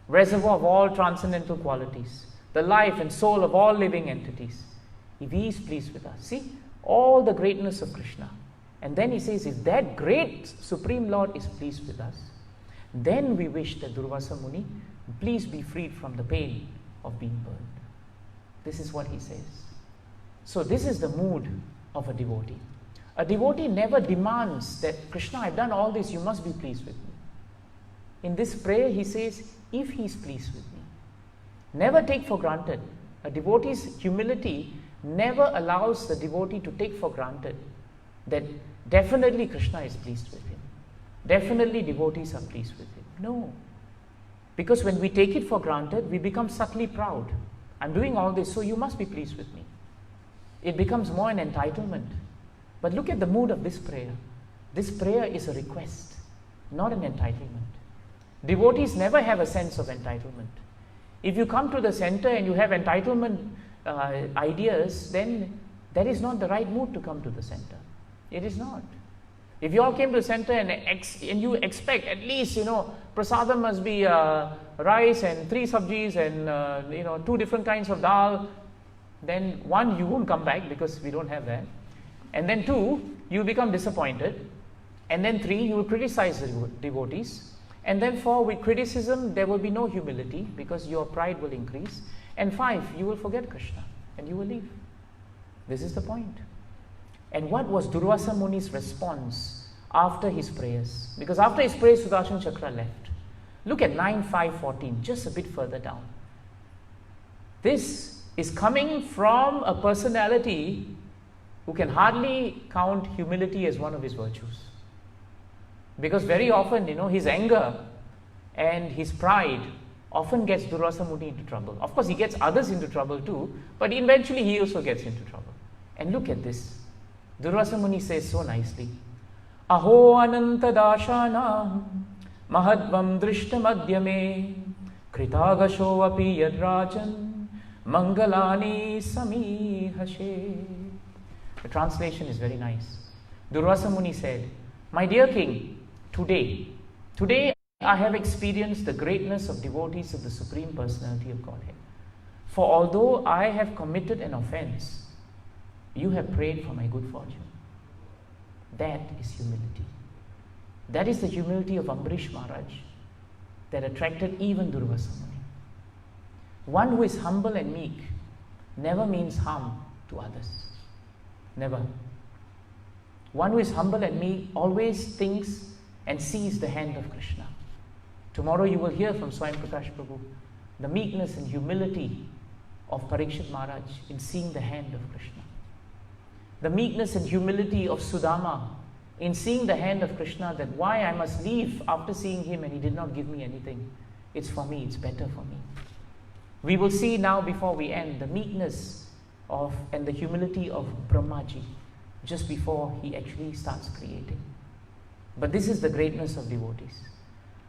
reservoir of all transcendental qualities, the life and soul of all living entities, if He is pleased with us, see, all the greatness of Krishna. And then He says, if that great Supreme Lord is pleased with us, then we wish that Durvasa Muni, please be freed from the pain of being burned. This is what he says. So this is the mood of a devotee. A devotee never demands that, Krishna, I've done all this, you must be pleased with me. In this prayer, he says, if he is pleased with me. Never take for granted. A devotee's humility never allows the devotee to take for granted that definitely Krishna is pleased with him. Definitely devotees are pleased with him. No. Because when we take it for granted, we become subtly proud. I'm doing all this, so you must be pleased with me. It becomes more an entitlement. But look at the mood of this prayer. This prayer is a request, not an entitlement. Devotees never have a sense of entitlement. If you come to the center and you have entitlement ideas, then that is not the right mood to come to the center. It is not. If you all came to the center and you expect at least, prasadam must be rice and 3 sabjis and 2 different kinds of dal, then 1, you won't come back because we don't have that. And then 2, you become disappointed. And then 3, you will criticize the devotees. And then 4, with criticism, there will be no humility because your pride will increase. And 5, you will forget Krishna and you will leave. This is the point. And what was Durvasa Muni's response after his prayers? Because after his prayers, Sudarshan Chakra left. Look at 9.5.14, just a bit further down. This is coming from a personality who can hardly count humility as one of his virtues. Because very often, his anger and his pride often gets Durvasa Muni into trouble. Of course, he gets others into trouble too, but eventually he also gets into trouble. And look at this. Durvasa Muni says so nicely, Aho ananta dashana mahadvam drishtam adhyame kritagasho api yadrajan mangalani samihashe. The translation is very nice. Durvasa Muni said, my dear king, today I have experienced the greatness of devotees of the Supreme Personality of Godhead. For although I have committed an offense, you have prayed for my good fortune. That is humility. That is the humility of Ambarish Maharaj that attracted even Durvasa Muni. One who is humble and meek never means harm to others. Never. One who is humble and meek always thinks and sees the hand of Krishna. Tomorrow you will hear from Swayam Prakash Prabhu the meekness and humility of Parikshit Maharaj in seeing the hand of Krishna. The meekness and humility of Sudama in seeing the hand of Krishna, that why I must leave after seeing him and he did not give me anything. It's for me, it's better for me. We will see now before we end the meekness and the humility of Brahmaji just before he actually starts creating. But this is the greatness of devotees.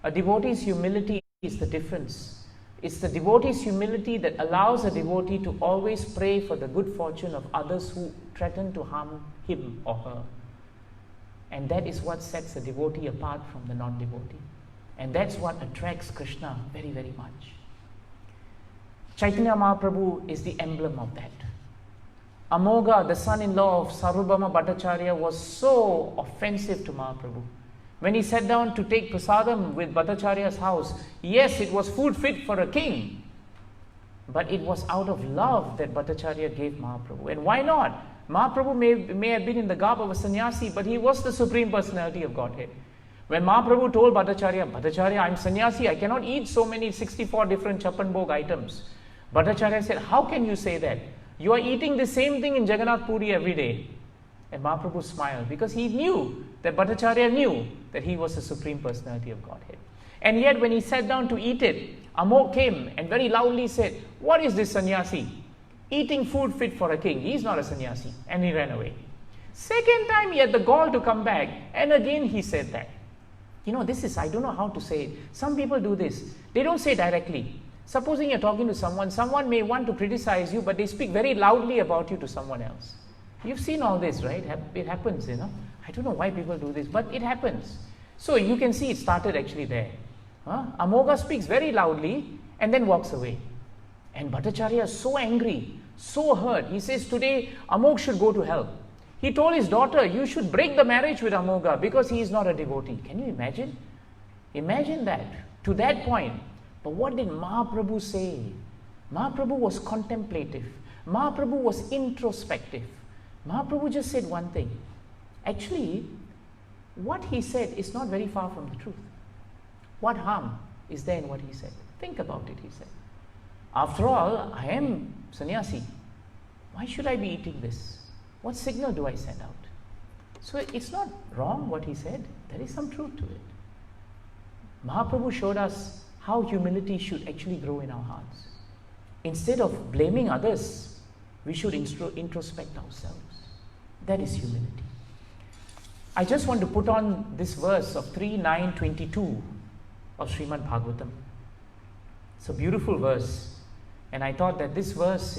A devotee's humility is the difference. It's the devotee's humility that allows a devotee to always pray for the good fortune of others who threaten to harm him or her. And that is what sets a devotee apart from the non-devotee. And that's what attracts Krishna very, very much. Chaitanya Mahaprabhu is the emblem of that. Amoga, the son-in-law of Sarvabhauma Bhattacharya, was so offensive to Mahaprabhu. When he sat down to take prasadam with Bhattacharya's house, yes, it was food fit for a king, but it was out of love that Bhattacharya gave Mahaprabhu. And why not? Mahaprabhu may have been in the garb of a sannyasi, but he was the Supreme Personality of Godhead. When Mahaprabhu told Bhattacharya, Bhattacharya, I'm sannyasi, I cannot eat so many 64 different Chapan Bhog items. Bhattacharya said, how can you say that? You are eating the same thing in Jagannath Puri every day. And Mahaprabhu smiled because he knew that Bhattacharya knew that he was the Supreme Personality of Godhead. And yet when he sat down to eat it, Amok came and very loudly said, what is this sannyasi? Eating food fit for a king. He is not a sannyasi. And he ran away. Second time he had the gall to come back, and again he said that. This is, I don't know how to say it. Some people do this. They don't say directly. Supposing you're talking to someone may want to criticize you, but they speak very loudly about you to someone else. You've seen all this, right? It happens, I don't know why people do this, but it happens. So you can see it started actually there. Amoga speaks very loudly and then walks away. And Bhattacharya is so angry, so hurt. He says, today Amog should go to hell. He told his daughter, you should break the marriage with Amoga because he is not a devotee. Can you imagine? Imagine that, to that point. But what did Mahaprabhu say? Mahaprabhu was contemplative. Mahaprabhu was introspective. Mahaprabhu just said one thing. Actually, what he said is not very far from the truth. What harm is there in what he said? Think about it, he said. After all, I am sannyasi. Why should I be eating this? What signal do I send out? So it's not wrong what he said. There is some truth to it. Mahaprabhu showed us how humility should actually grow in our hearts. Instead of blaming others, we should introspect ourselves. That is humility. I just want to put on this verse of 3:9-22 of Srimad Bhagavatam. It's a beautiful verse. And I thought that this verse,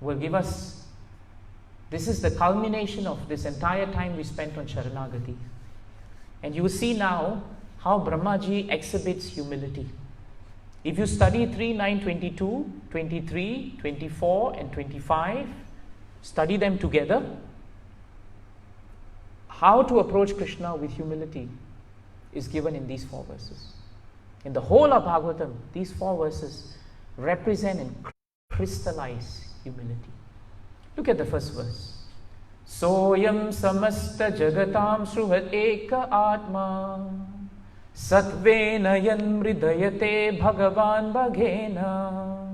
will give us, this is the culmination of this entire time we spent on Sharanagati. And you will see now how Brahmaji exhibits humility. If you study 3:9-22, 23, 24 and 25, study them together, how to approach Krishna with humility is given in these 4 verses. In the whole of Bhagavatam, these 4 verses represent and crystallize humility. Look at the first verse. Soyam samasta jagatam sruhat eka atma satvena yan mridayate bhagavan bhaghena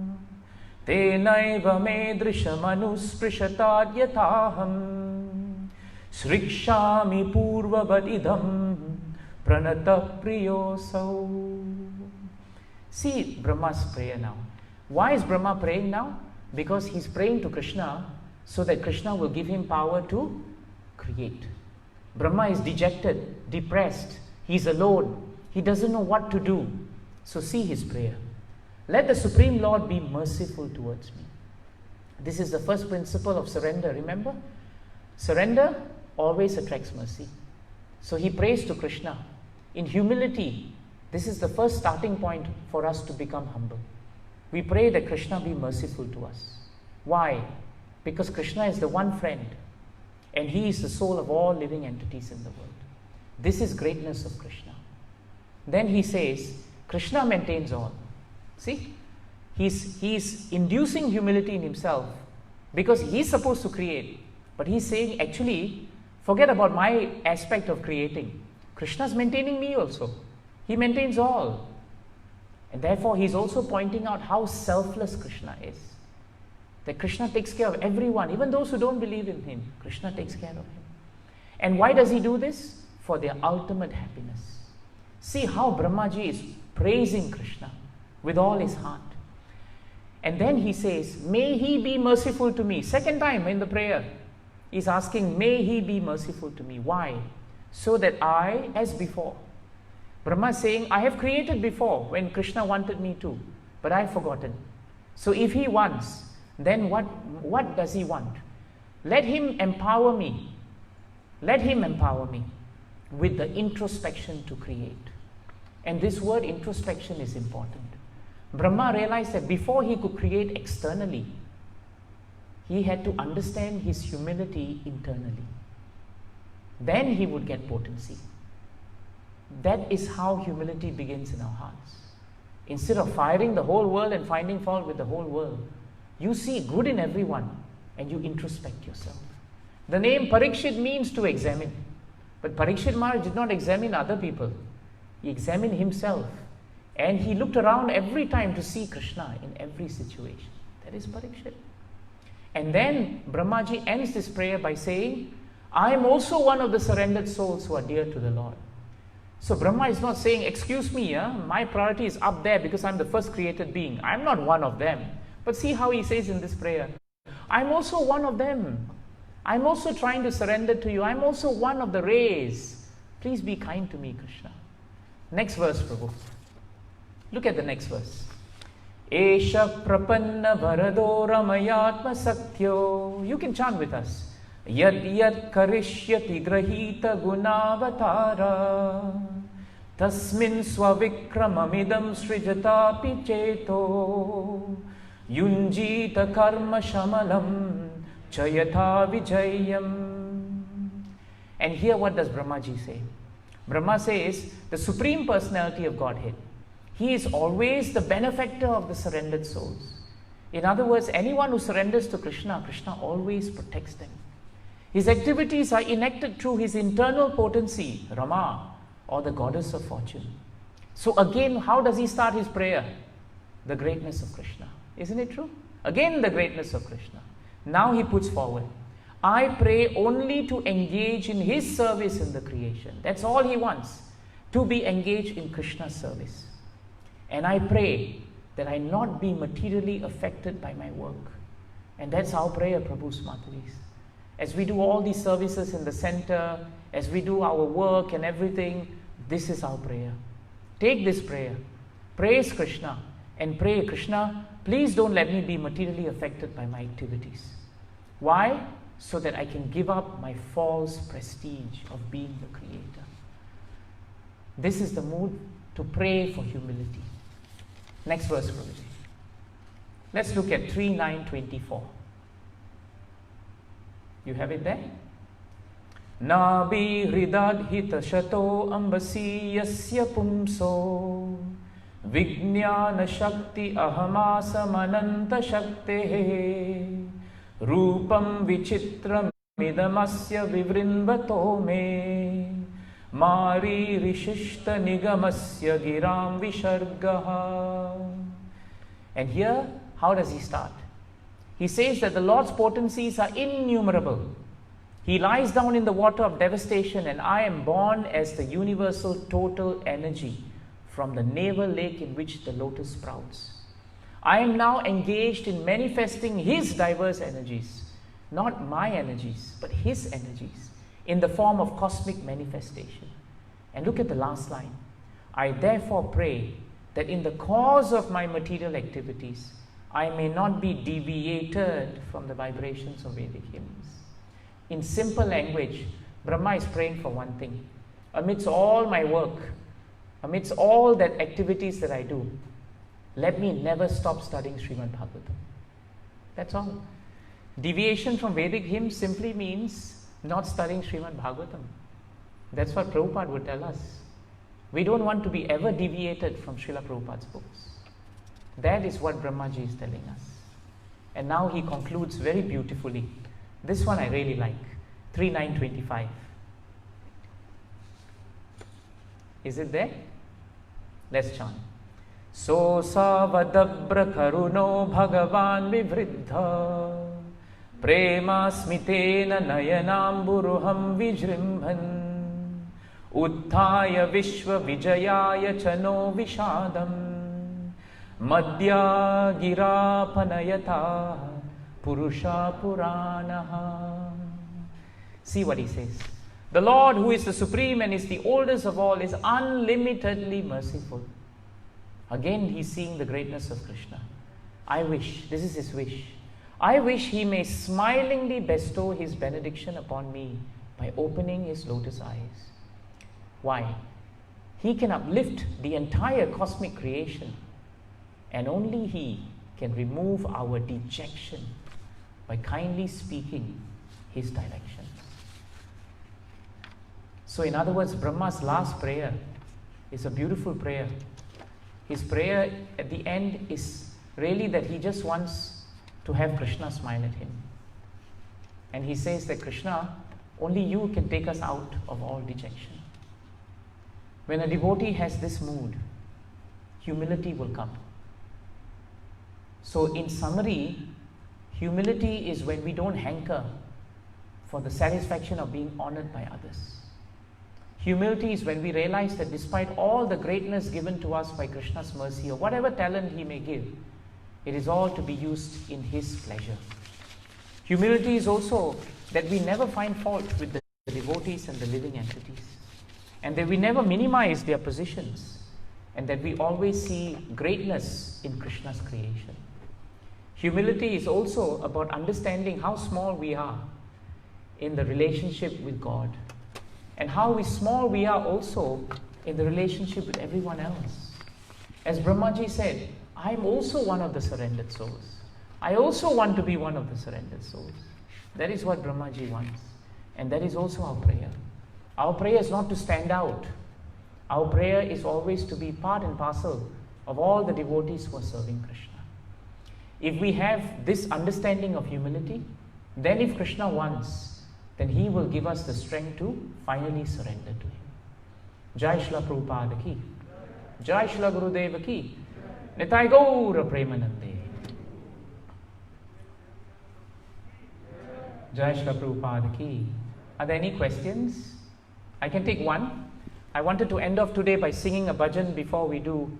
tenaiva medrisham anusprishatat yathaham srikshami purvavat idam pranata priyosau. See Brahma's prayer now. Why is Brahma praying now? Because he's praying to Krishna so that Krishna will give him power to create. Brahma is dejected, depressed, he's alone, he doesn't know what to do. So see his prayer. Let the Supreme Lord be merciful towards me. This is the first principle of surrender, remember? Surrender always attracts mercy. So he prays to Krishna. In humility, this is the first starting point for us to become humble. We pray that Krishna be merciful to us. Why? Because Krishna is the one friend and he is the soul of all living entities in the world. This is greatness of Krishna. Then he says, Krishna maintains all. See? He's inducing humility in himself because he's supposed to create. But he's saying, actually, forget about my aspect of creating. Krishna's maintaining me also. He maintains all. And therefore, he's also pointing out how selfless Krishna is. That Krishna takes care of everyone, even those who don't believe in him. Krishna takes care of him. And why does he do this? For their ultimate happiness. See how Brahmaji is praising Krishna with all his heart. And then he says, may he be merciful to me. Second time in the prayer, he's asking, may he be merciful to me. Why? So that I, as before. Brahma is saying, I have created before when Krishna wanted me to, but I have forgotten. So if he wants, then what does he want? Let him empower me. Let him empower me with the introspection to create. And this word introspection is important. Brahma realized that before he could create externally, he had to understand his humility internally. Then he would get potency. That is how humility begins in our hearts. Instead of firing the whole world and finding fault with the whole world, you see good in everyone and you introspect yourself. The name Parikshit means to examine. But Parikshit Maharaj did not examine other people. He examined himself. And he looked around every time to see Krishna in every situation. That is Parikshit. And then Brahmaji ends this prayer by saying, I am also one of the surrendered souls who are dear to the Lord. So Brahma is not saying, excuse me, my priority is up there because I'm the first created being. I'm not one of them. But see how he says in this prayer, I'm also one of them. I'm also trying to surrender to you. I'm also one of the rays. Please be kind to me, Krishna. Next verse, Prabhu. Look at the next verse. Esha prapanna varado ramayatma saktyo. You can chant with us. Yad yad karishyati grahita gunavatara tasmin swavikramamidam srijatapi cheto yunjita karma shamalam chayatha vijayam. And here what does Brahmaji say? Brahma says the Supreme Personality of Godhead, He is always the benefactor of the surrendered souls. In other words, anyone who surrenders to Krishna, Krishna always protects them. His activities are enacted through His internal potency, Rama, or the goddess of fortune. So again, how does he start his prayer? The greatness of Krishna. Isn't it true? Again, the greatness of Krishna. Now he puts forward, I pray only to engage in His service in the creation. That's all he wants, to be engaged in Krishna's service. And I pray that I not be materially affected by my work. And that's our prayer, Prabhu Mataris. As we do all these services in the center, as we do our work and everything, this is our prayer. Take this prayer, praise Krishna, and pray, Krishna, please don't let me be materially affected by my activities. Why? So that I can give up my false prestige of being the creator. This is the mood to pray for humility. Next verse, Prabhuji. Let's look at 3:9-24. You have it there? Nabi hridad hita shato ambasi yasya pumso Vijnana Shakti Ahamasa Mananta Shakte Rupam Vichitram Midamasya Vivrinvato Me Mari Rishishta Nigamasya Giram Vishargaha. And here, how does he start? He says that the Lord's potencies are innumerable. He lies down in the water of devastation, and I am born as the universal total energy from the navel lake in which the lotus sprouts. I am now engaged in manifesting His diverse energies, not my energies, but His energies, in the form of cosmic manifestation. And look at the last line. I therefore pray that in the course of my material activities, I may not be deviated from the vibrations of Vedic hymns. In simple language, Brahma is praying for one thing. Amidst all my work, amidst all that activities that I do, let me never stop studying Srimad Bhagavatam. That's all. Deviation from Vedic hymns simply means not studying Srimad Bhagavatam. That's what Prabhupada would tell us. We don't want to be ever deviated from Srila Prabhupada's books. That is what Brahmaji is telling us. And now he concludes very beautifully. This one I really like. 3:9-25. Is it there? Let's chant. So savadabra karuno bhagavan vivriddha prema smitena nayanamburuham vijrimbhan utthaya vishva vijayaya chano vishadam madhya girapanayata purusha puranaha. See what he says. The Lord, who is the supreme and is the oldest of all, is unlimitedly merciful. Again, he's seeing the greatness of Krishna. I wish, this is his wish, I wish he may smilingly bestow his benediction upon me by opening his lotus eyes. Why? He can uplift the entire cosmic creation, and only he can remove our dejection by kindly speaking his directions. So in other words, Brahma's last prayer is a beautiful prayer. His prayer at the end is really that he just wants to have Krishna smile at him. And he says that Krishna, only you can take us out of all dejection. When a devotee has this mood, humility will come. So in summary, humility is when we don't hanker for the satisfaction of being honored by others. Humility is when we realize that despite all the greatness given to us by Krishna's mercy, or whatever talent he may give, it is all to be used in his pleasure. Humility is also that we never find fault with the devotees and the living entities, and that we never minimize their positions, and that we always see greatness in Krishna's creation. Humility is also about understanding how small we are in the relationship with God, and how small we are also in the relationship with everyone else. As Brahmaji said, I'm also one of the surrendered souls. I also want to be one of the surrendered souls. That is what Brahmaji wants. And that is also our prayer. Our prayer is not to stand out. Our prayer is always to be part and parcel of all the devotees who are serving Krishna. If we have this understanding of humility, then if Krishna wants, then he will give us the strength to finally surrender to him. Jai Shila Prabhupada ki, Jai Shila Gurudeva ki, Nitai Gaura Premanande. Jai Shila Prabhupada ki. Are there any questions? I can take one. I wanted to end off today by singing a bhajan before we do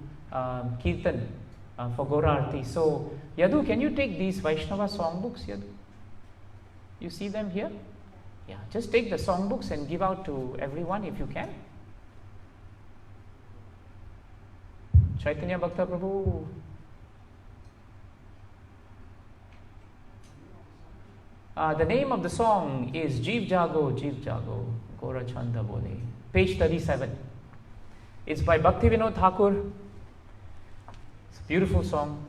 Kirtan for Gaura Arti. So, Yadu, can you take these Vaishnava songbooks, Yadu? You see them here? Yeah, just take the songbooks and give out to everyone if you can. Chaitanya Bhakta Prabhu. The name of the song is Jeev Jago, Gora Chanda Bole. Page 37. It's by Bhaktivinoda Thakur. It's a beautiful song.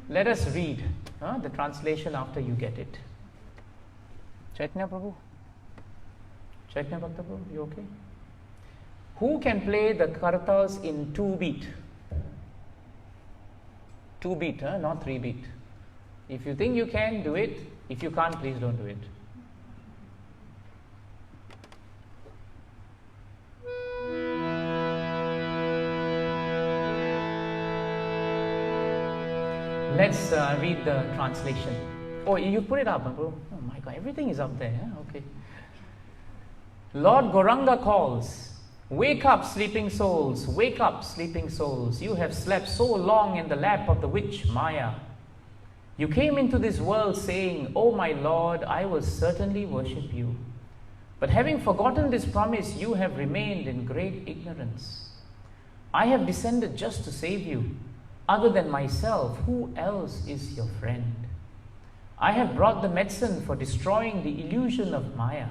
Let us read the translation after you get it. Chaitanya Prabhu? Chaitanya Bhakta Prabhu, you okay? Who can play the kartas in 2-beat? 2-beat, not 3-beat. If you think you can, do it. If you can't, please don't do it. Let's read the translation. Oh, you put it up, bro. Oh my God, everything is up there. Okay. Lord Gauranga calls, wake up, sleeping souls, wake up, sleeping souls. You have slept so long in the lap of the witch Maya. You came into this world saying, oh my Lord, I will certainly worship you. But having forgotten this promise, you have remained in great ignorance. I have descended just to save you. Other than myself, who else is your friend? I have brought the medicine for destroying the illusion of Maya.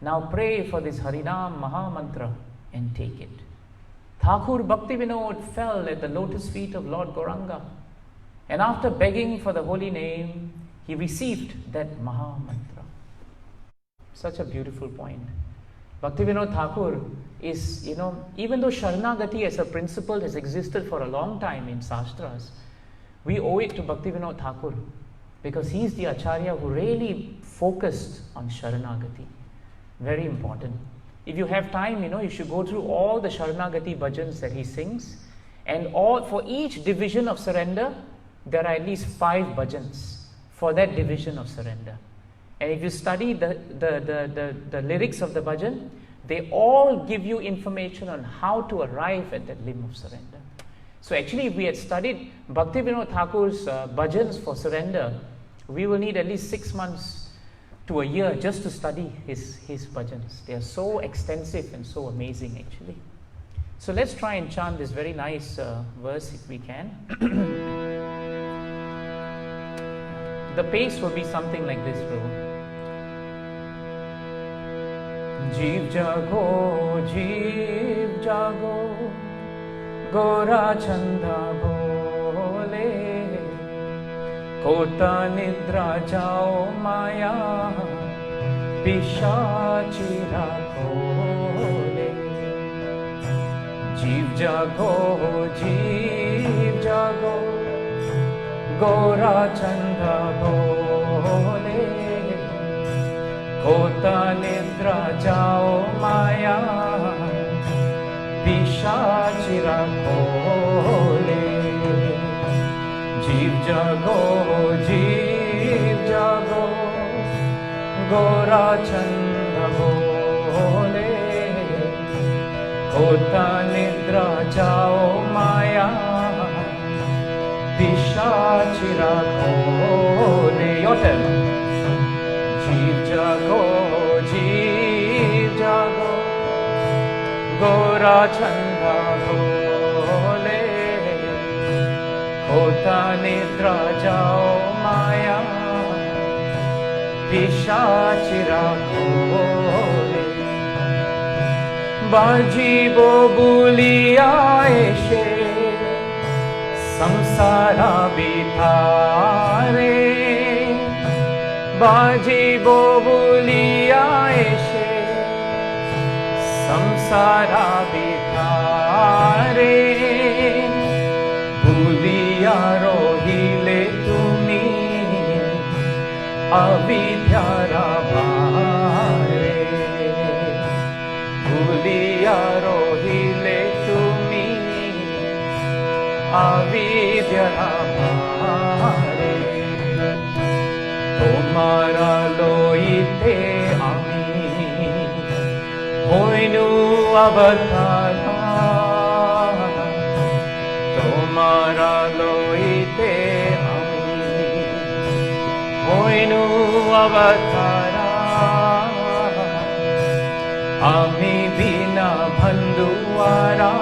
Now pray for this Harinam Mahamantra and take it. Thakur Bhaktivinoda fell at the lotus feet of Lord Gauranga, and after begging for the holy name, he received that Mahamantra. Such a beautiful point. Bhaktivinoda Thakur is, even though Sharanagati as a principle has existed for a long time in Shastras, we owe it to Bhaktivinoda Thakur because he is the Acharya who really focused on Sharanagati. Very important. If you have time, you should go through all the Sharanagati bhajans that he sings, and for each division of surrender, there are at least 5 bhajans for that division of surrender. And if you study the lyrics of the bhajan, they all give you information on how to arrive at that limb of surrender. So actually, if we had studied Bhaktivinoda Thakur's bhajans for surrender, we will need at least 6 months to a year just to study his bhajans. They are so extensive and so amazing actually. So let's try and chant this very nice verse if we can. The pace will be something like this, Prabhu. Jeev jago, Gora Chanda bole, Kota nidra jao maya, Pishachi rakhole. Jeev jago, Gora Chanda bole, Kota nidra jao maya, Pishachi rakhole. Jeev jago, Gora Chanda bole, Kota nidra jao maya, Pishachi rakhole. Your turn. Jeev jago, Gora Chanda bole, Kota निद्रा जाओ माया, पिशाचिरा खोले। बाजी बोबुलिया एशे संसारा बिथारे, बाजी बोबुलिया एशे संसारा बिथारे। भूलिया रोहिले तुमी अविद्यारा भारे, भूलिया रोहिले तुमी अविद्यारा भारे। तुम्हारा लोईते आमी होइनु अवतारा, तुम्हारा लोईते आमी होइनु अवतारा। आमी बिना बंधुवारा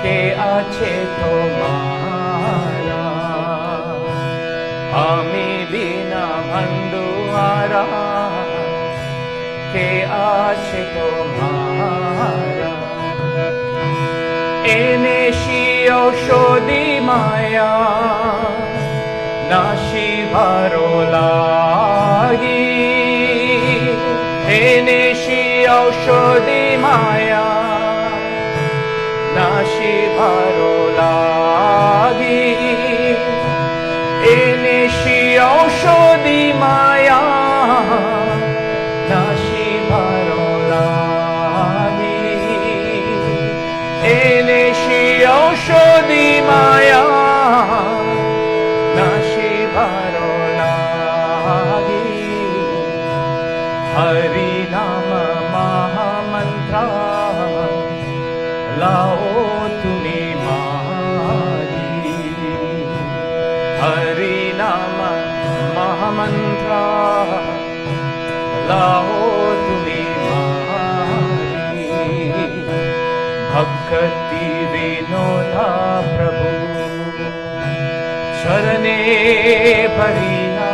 के आछे तुम्हारा, आमी बिना बंधुवारा के आछे तुम्हारा। एनेशी औषधि माया नाशी भारो लागी, एनेशी औषधि माया नाशी भारो लागी। एनेशी औषधि माया नाशी भारो लागी। एनेशी औषधि माया नाशी भारो लागी। हरि नाम महामंत्र लाओ तुमी मारी, हरि नाम महामंत्र लाओ तुमी मारी। भक्ति विनोदा प्रभु शरणे भरिया,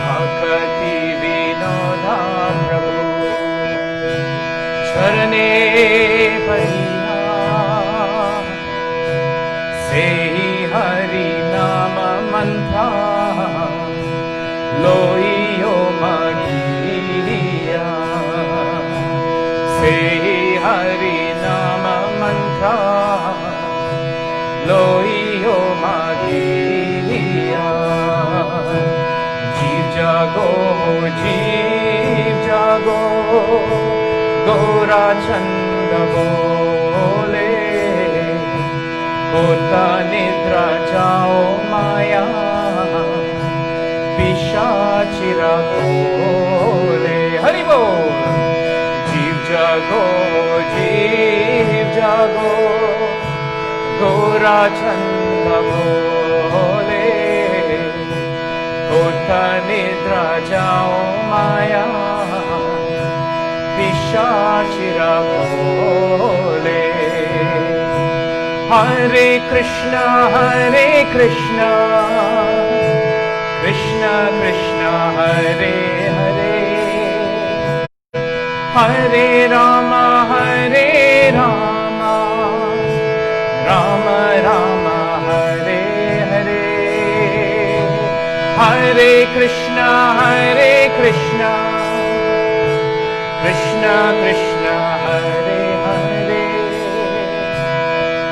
भक्ति विनोदा प्रभु शरणे भरिया। से हरि नाम मंत्र लोइयो मागिया, से हरि नाम मंत्र लोइयो मागिया। जीव जागो जीव जागो गौरा छंद बोले, होता निद्रा जाओ माया, पिशाचिरा खोले। हरि बोल। जीव जागो गौरा छंद बोले, होता निद्रा जाओ माया, पिशाचिरा खोले। हरे कृष्णा कृष्ण कृष्ण हरे हरे, हरे राम राम राम हरे हरे। हरे कृष्णा कृष्ण कृष्ण हरे हरे,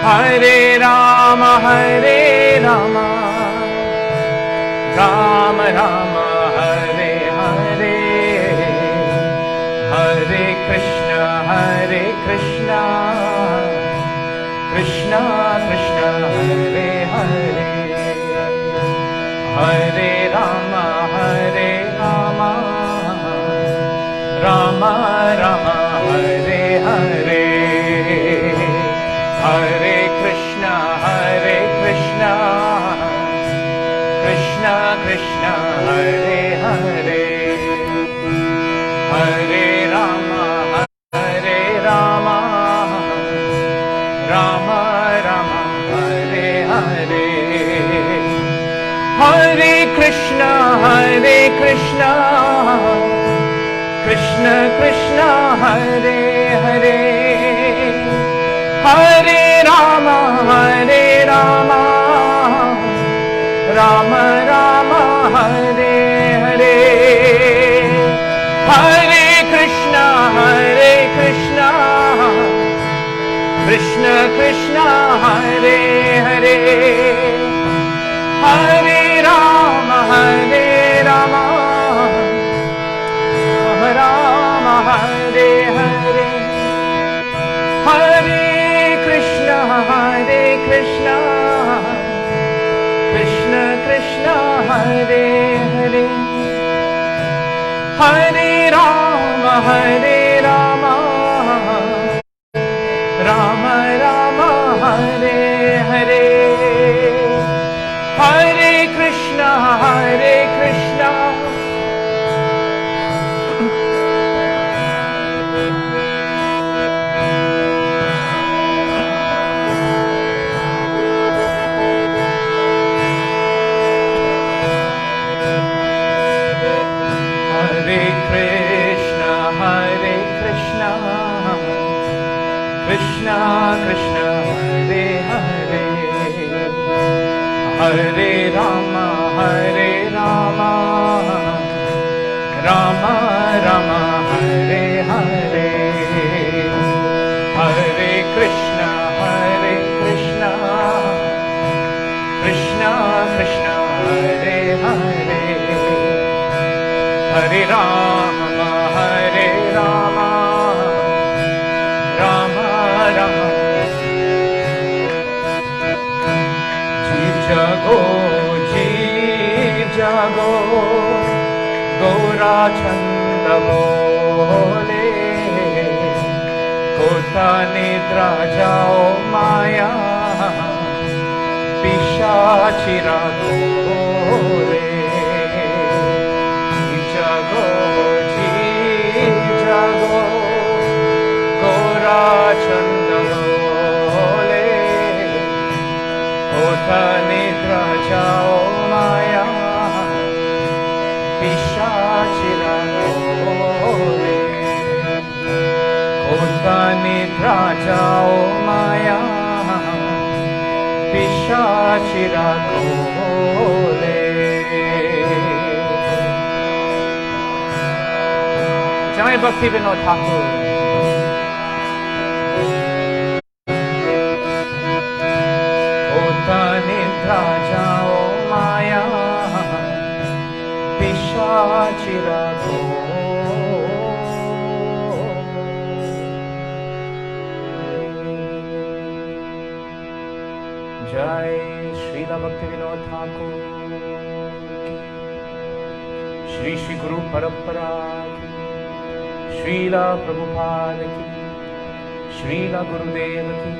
हरे राम राम राम हरे हरे। हरे कृष्ण कृष्ण कृष्ण हरे हरे, हरे राम राम राम हरे हरे। हरे कृष्ण कृष्ण कृष्ण हरे हरे, हरे Ram Ram Ram Hare Krishna, Krishna Krishna, Hare Hare, Hare Rama, Rama Rama, Hare Hare, Hare Krishna, Krishna Krishna, Hare Hare, Hare Rama, Rama Rama, Hare Hare, Hare Krishna, Krishna Krishna, Hare Hare, Hare Rama, Rama Rama, Hare Hare, Hare Krishna, Krishna Krishna, Hare Hare, Hare Rama, Rama Rama, Hare Hare, Hare Krishna, Krishna Krishna, Hare Hare, Hare Rama, Rama Rama. Jeev jago, Gaura Chanda bole, Kota nidra jao maya, Pishachira gole. Jeev jago, Gaura Chanda bole, Kota nidra jao maya, Pishachira gole. Kota nidra jao maya, Pishachira gole. Jai Bhakti Vinod Thakur. Nidra jao maya, Pishachira Jai Srila Bhakti Vinod Thakur, Shri Shri Guru Parampara, Srila Prabhupada ki, Srila Gurudeva ki,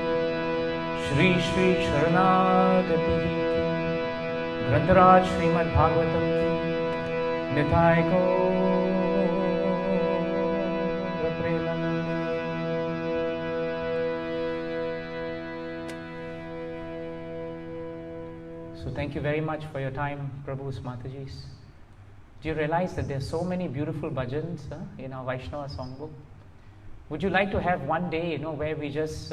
Shri Shri Sharanagati ki, Grantaraj Srimad Bhagavatam ki, Nitai Gaura Premanande. So thank you very much for your time, Prabhus, Matajis. Do you realize that there are so many beautiful bhajans in our Vaishnava songbook? Would you like to have one day, where we just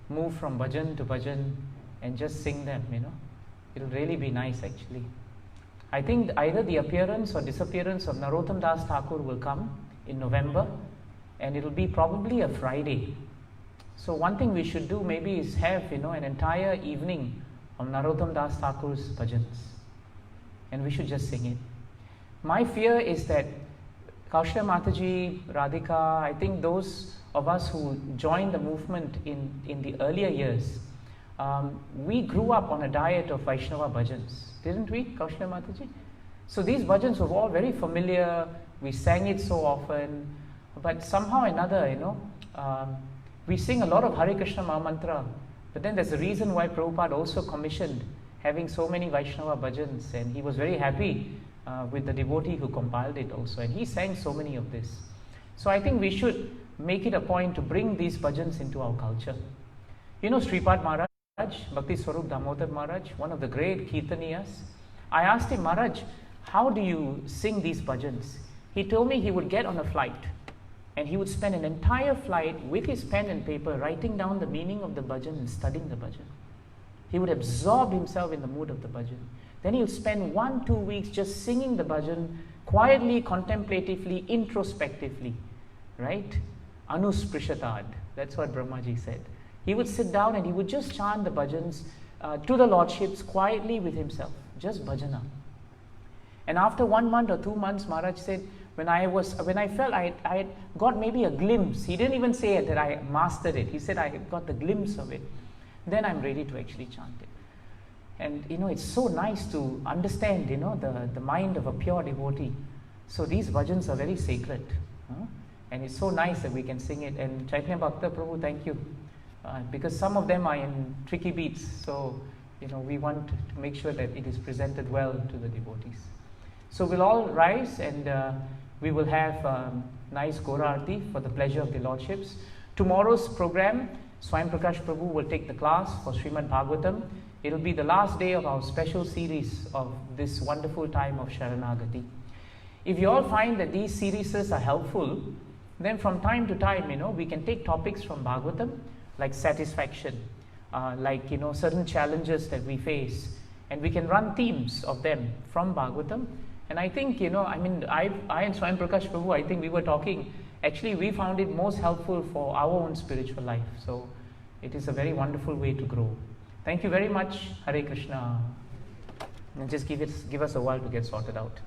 move from bhajan to bhajan and just sing them, It'll really be nice actually. I think either the appearance or disappearance of Narottam Das Thakur will come in November, and it'll be probably a Friday. So one thing we should do maybe is have, an entire evening of Narottam Das Thakur's bhajans, and we should just sing it. My fear is that Kaushalya Mataji, Radhika, I think those of us who joined the movement in the earlier years, we grew up on a diet of Vaishnava bhajans, didn't we, Kaushalya Mataji? So these bhajans were all very familiar, we sang it so often, but somehow or another, we sing a lot of Hare Krishna Mahamantra, but then there's a reason why Prabhupada also commissioned having so many Vaishnava bhajans, and he was very happy with the devotee who compiled it also, and he sang so many of this. So I think we should make it a point to bring these bhajans into our culture. Sripad Maharaj, Bhakti Swarup Damodar Maharaj, one of the great Kirtaniyas, I asked him, Maharaj, how do you sing these bhajans? He told me he would get on a flight and he would spend an entire flight with his pen and paper writing down the meaning of the bhajan and studying the bhajan. He would absorb himself in the mood of the bhajan. Then he would spend 1-2 weeks just singing the bhajan quietly, contemplatively, introspectively, right? Anusprishatad, that's what Brahmaji said. He would sit down and he would just chant the bhajans to the lordships quietly with himself, just bhajana. And after 1 month or 2 months, Maharaj said, when I felt I had got maybe a glimpse, he didn't even say that I mastered it, he said I had got the glimpse of it, then I'm ready to actually chant it. And it's so nice to understand, the mind of a pure devotee. So these bhajans are very sacred. And it's so nice that we can sing it. And Chaitanya Bhakta Prabhu, thank you. Because some of them are in tricky beats. So, we want to make sure that it is presented well to the devotees. So we'll all rise and we will have nice Gora Arti for the pleasure of the Lordships. Tomorrow's program, Swayam Prakash Prabhu will take the class for Srimad Bhagavatam. It will be the last day of our special series of this wonderful time of Sharanagati. If you all find that these series are helpful, then from time to time, we can take topics from Bhagavatam, like satisfaction, certain challenges that we face, and we can run themes of them from Bhagavatam. And I think, I and Swayam Prakash Prabhu, I think we were talking, actually we found it most helpful for our own spiritual life. So it is a very wonderful way to grow. Thank you very much. Hare Krishna. And just give us a while to get sorted out.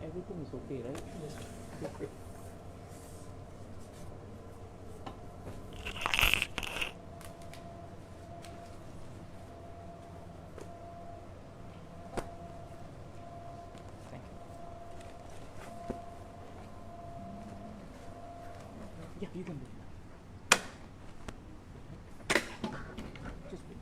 Everything is okay, right? Yes. Thank you. Yeah, you can do it. Just wait.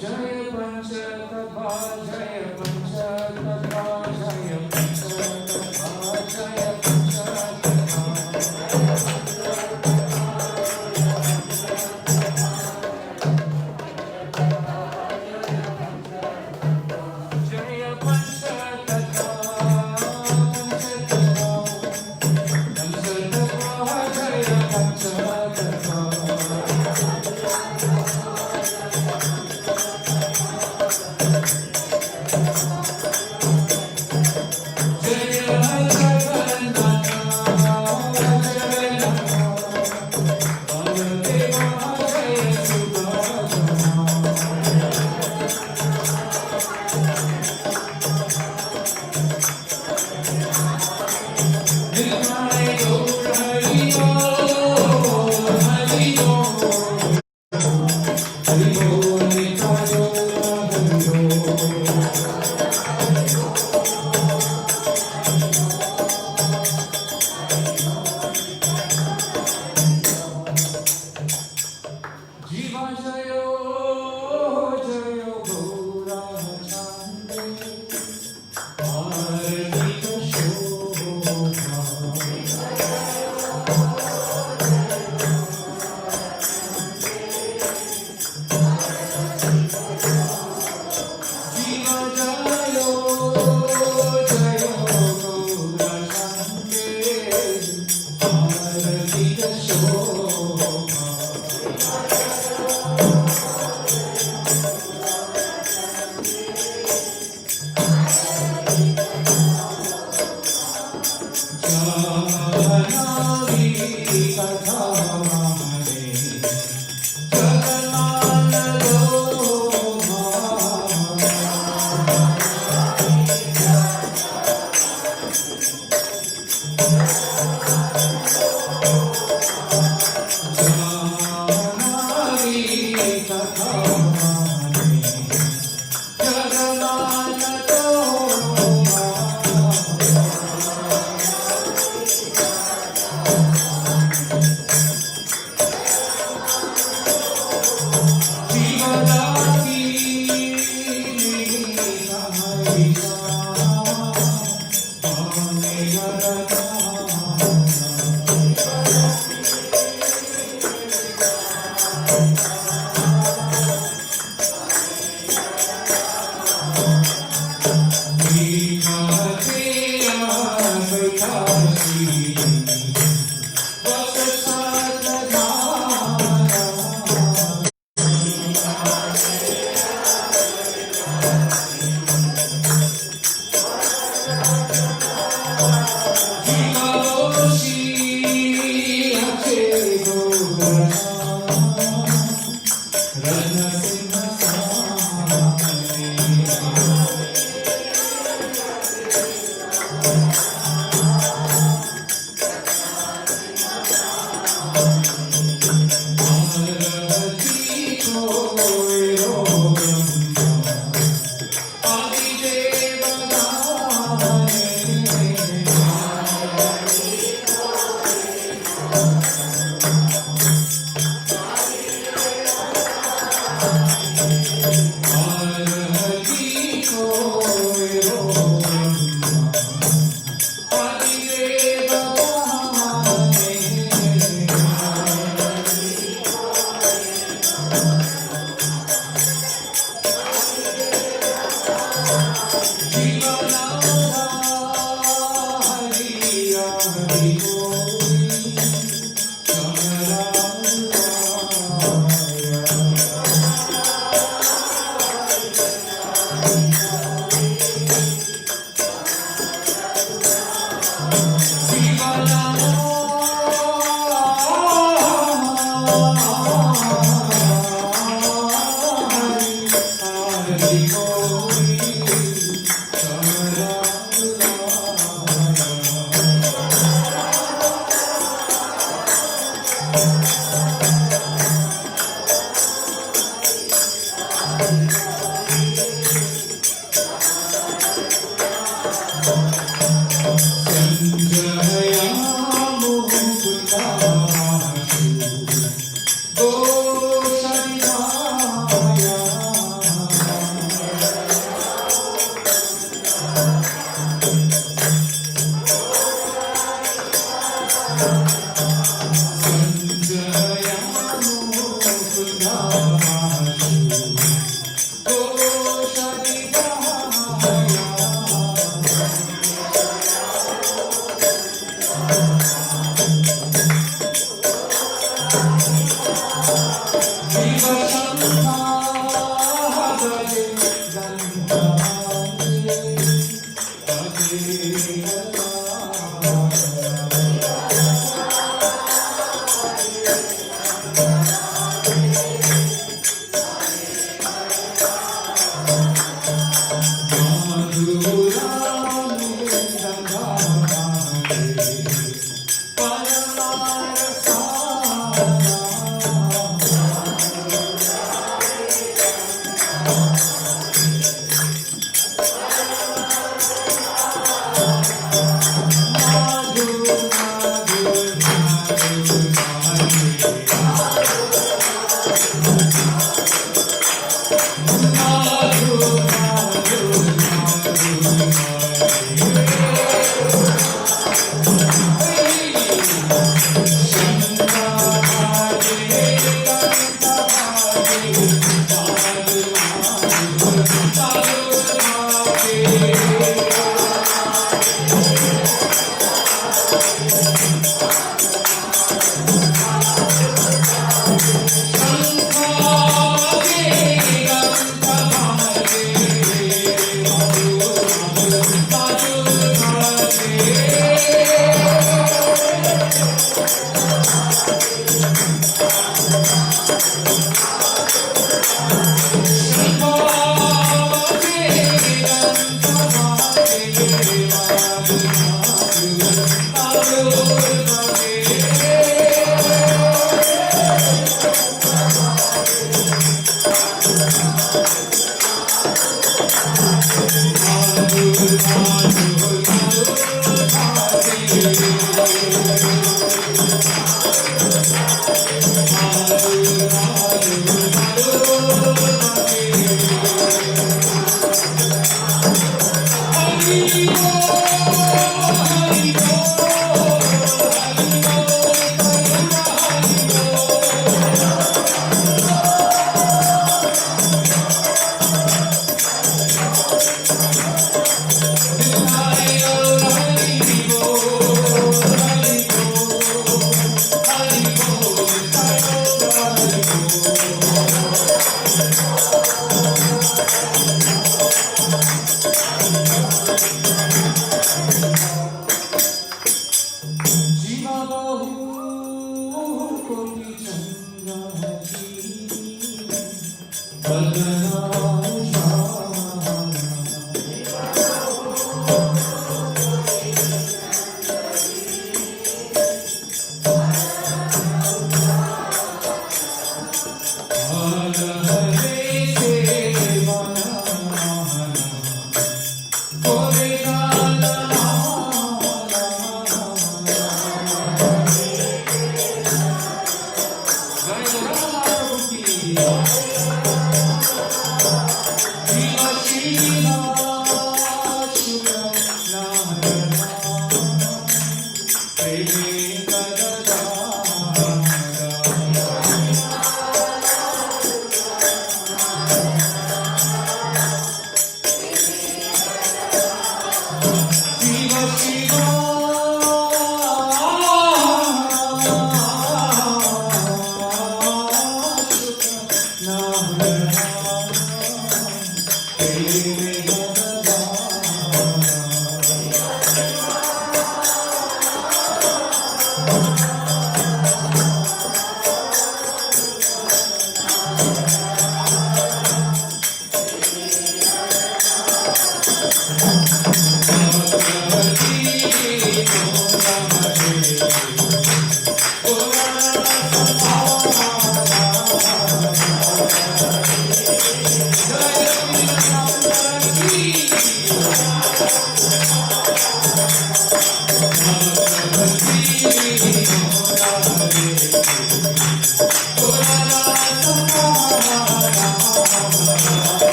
Jaya Panchatattva, Jaya Panchatattva, Jaya Panchatattva, Jaya Panchatattva. Jaya Panchatattva, Jaya Panchatattva. Hari Om.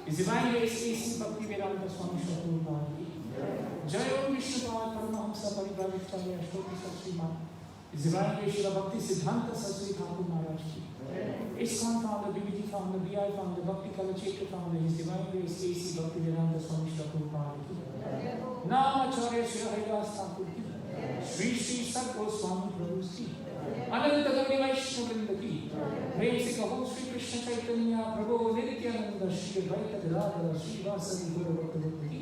His Divine Grace A.C. Bhaktivedanta Swami Shri Jai Om Vishnupada Paramahamsa Paribhavicharya Shri Sriman. His Divine Grace Srila Bhakti Siddhanta Saraswati Thakur Maharaj Ji. ISKCON founder, BBG founder, BI founder, Bhakti Kalachetra founder, His Divine Grace A.C. Bhaktivedanta Swami Shri Thakur Ji. Namacharya Sri Haridas Thakur Ji. Sri Sri Sat Goswami Prabhu Ji. अनंत गौरी वैष्णव वृंद की प्रेम से कहो श्री कृष्ण चैतन्य प्रभु नित्यानंद श्री अद्वैत गदाधर श्रीवासदि गौर भक्तवृंद की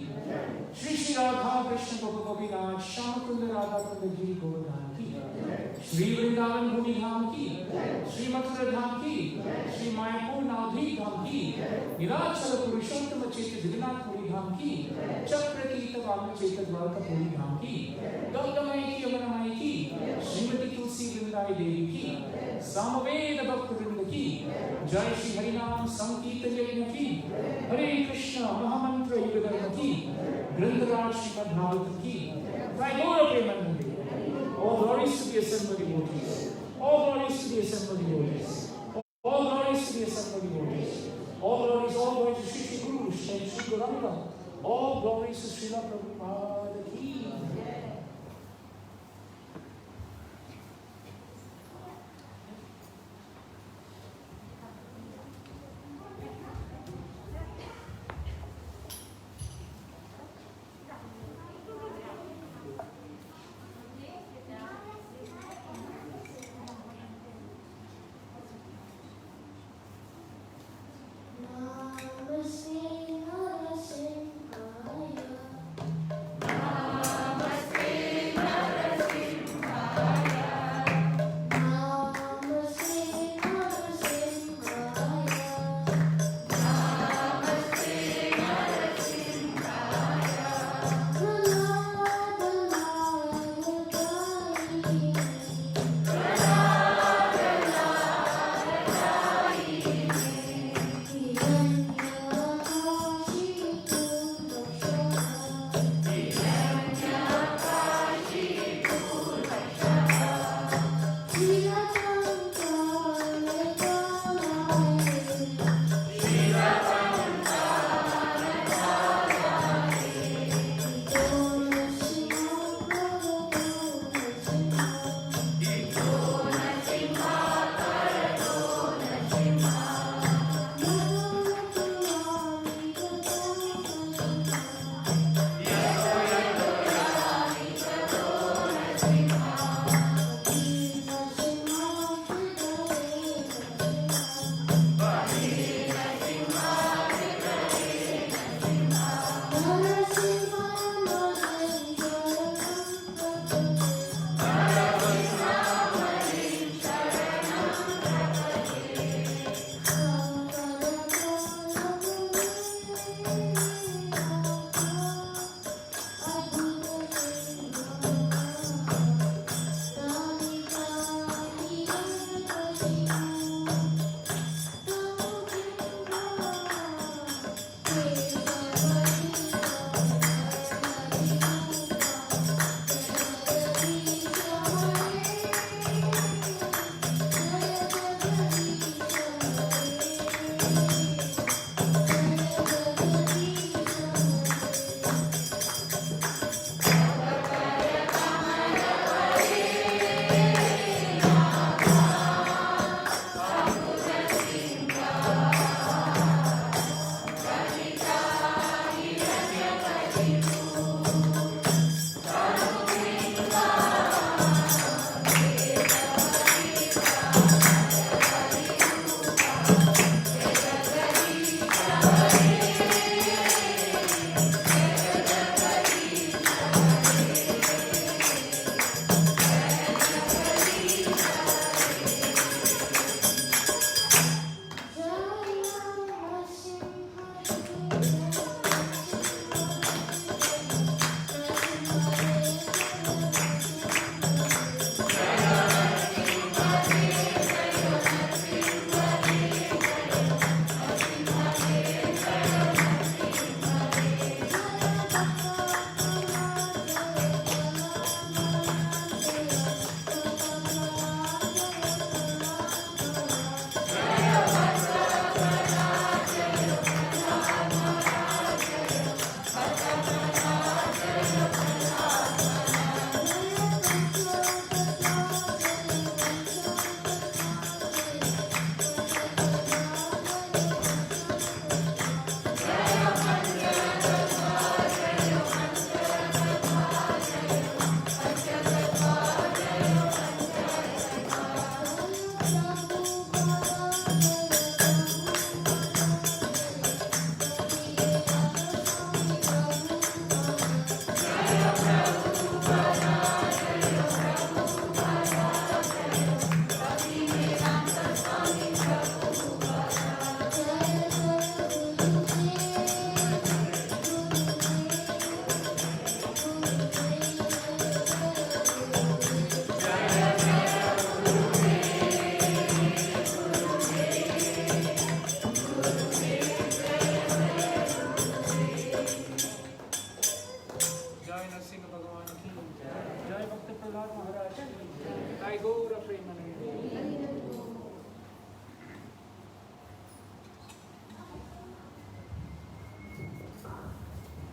श्री श्री राधा कृष्ण गोप गोपीनाथ श्याम कुंद राधा कुंद गिरि गोवर्धन की श्री वृंदावन भूमि धाम की श्री मथुरा धाम की श्री मायापुर नावधी धाम की नीलाचल पुरुषोत्तम चेत जगन्नाथ पुरी धाम की चक्रतीर्थ वाम चेत द्वारकापुरी धाम की गौतमय की यमुनामय की श्रीमती तुलसी वृंदाई देवी की सामवेद भक्त वृंद की जय श्री हरिनाम संकीर्तन यज्ञ की हरे कृष्ण महामंत्र युग धर्म की ग्रंथराज श्रीमद् भागवत की त्रैलोक्य प्रेमानंदे all glories to the assembled devotees all glories to the assembled devotees all glories to the assembled devotees all glories to Shri Shri Guru Shri Shri Gauranga all glories to Srila Prabhupada ki. Namaste Narasimhaya.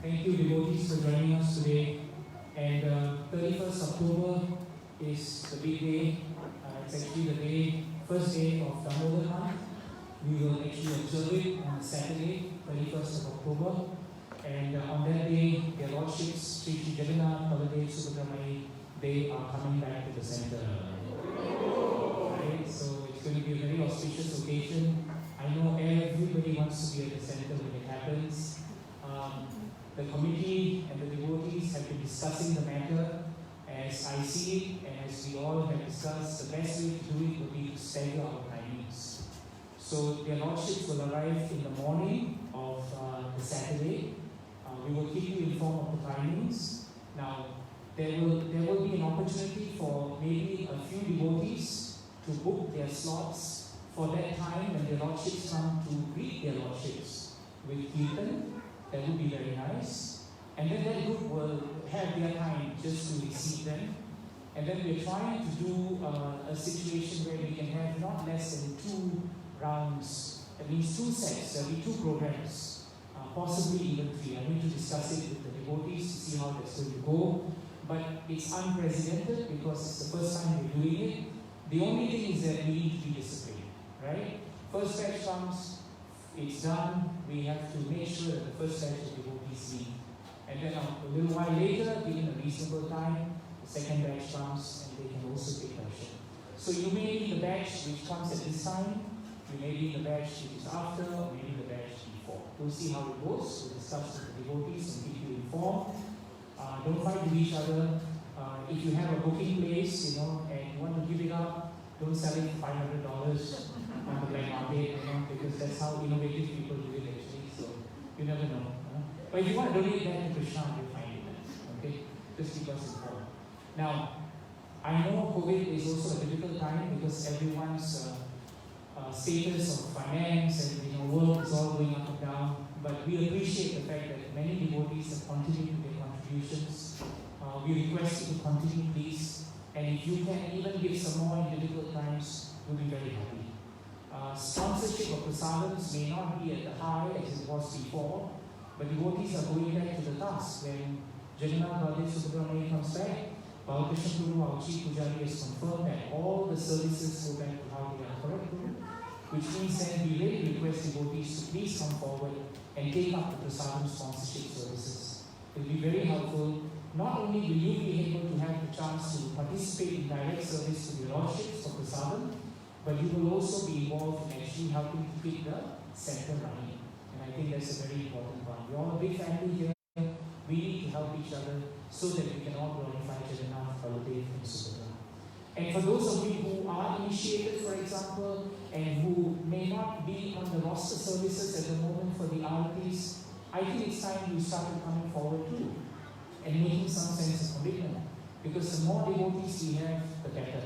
Thank you, devotees, for joining us today. And 31st October is the big day. It's actually the day, first day of Damodar month. We will actually observe it on Saturday, 31st of October. And on that day, their Lordships, Sri Sri Jagannath, Baladev, Subramani, they are coming back to the center. Right? So it's going to be a very auspicious occasion. I know everybody wants to be at the center when it happens. The committee and the devotees have been discussing the matter as I see it, and as we all have discussed, the best way to do it would be to stagger our timings. So their Lordships will arrive in the morning of the Saturday. We will keep you informed of the timings. Now, there will be an opportunity for maybe a few devotees to book their slots for that time when their Lordships come to greet their Lordships with Kirtan. That would be very nice. And then that group will have their time just to receive them. And then we're trying to do a situation where we can have not less than 2 rounds. That means 2 sets, there'll be 2 programs, possibly even 3. I need to discuss it with the devotees to see how that's going to go. But it's unprecedented because it's the first time we're doing it. The only thing is that we need to be disciplined, right? First batch comes, it's done, we have to make sure that the first batch of devotees leave. And then a little while later, given a reasonable time, the second batch comes and they can also take darshan. So you may be the batch which comes at this time, you may be the batch which is after, or maybe the batch before. We'll see how it goes. We'll discuss with the devotees and keep you informed. Don't fight with each other. If you have a booking place, and you want to give it up, don't sell it for $500 on the black market, because that's how innovative people do it actually. So you never know. But if you want to donate that to Krishna, you'll find it. Okay? Just keep us informed. Now, I know COVID is also a difficult time because everyone's status of finance and work is all going up and down. But we appreciate the fact that many devotees have continued their contributions. We request you to continue, please. And if you can even give some more in difficult times, we'll be very happy. Sponsorship of prasadams may not be at the high as it was before, but devotees are going back to the task. When Jagannath Baladev Subramani comes back, Balakrishna Guru, our chief pujari, has confirmed that all the services go back to how they are correct, which means that we really request devotees to please come forward and take up the prasadam sponsorship services. It will be very helpful. Not only will you be able to have the chance to participate in direct service to the Lordships for prasadam, but you will also be involved in actually helping to keep the center running. And I think that's a very important one. We're all a big family here. We need to help each other so that we can all glorify Jagannath, Baladev, and Subhadra. And for those of you who are initiated, for example, and who may not be on the roster services at the moment for the aartis, I think it's time you started coming forward too and making some sense of commitment. Because the more devotees we have, the better.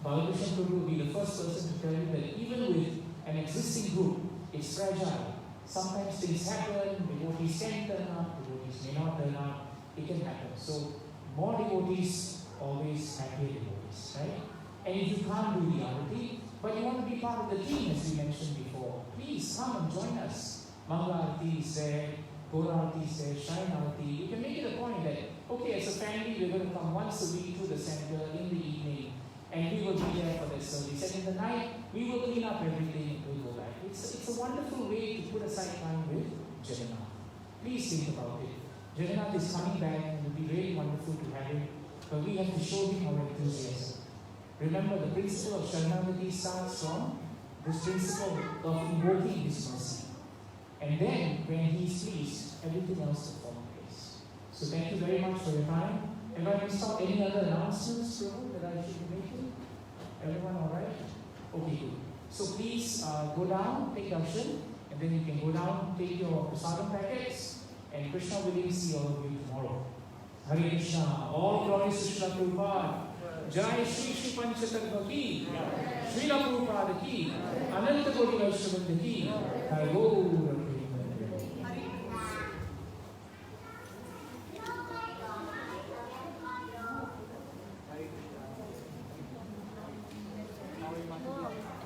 Balakrishna Guru will be the first person to tell you that even with an existing group, it's fragile. Sometimes things happen, devotees can turn up, devotees may not turn up, it can happen. So more devotees, always happier devotees, right? And if you can't do the arati, but you want to be part of the team as we mentioned before, please come and join us. Mangala Arati is there, Gora Arati is there, Shrine Arati. You can make it a point that, okay, as a family, we're going to come once a week to the center in the evening, and we will be there for the service. And in the night, we will clean up everything and we'll go back. It's a wonderful way to put aside time with Jagannath. Please think about it. Jagannath is coming back and it will be really wonderful to have him, but we have to show him our enthusiasm. Remember, the principle of Sharanagati starts from this principle of invoking His mercy. And then, when He is pleased, everything else will fall in place. So thank you very much for your time. Have I missed out any other announcements, Prabhu, that I should be making? Everyone all right? Okay, good. So please go down, take darshan, and then you can go down, take your prasadam packets, and Krishna willing, see all of you tomorrow. Hare Krishna. All glories to Srila Prabhupada. Jai Shri Shri Panchatattva ki, Srila Prabhupada ki, Ananta Koti Vaishnava ki, Hare Gaur. How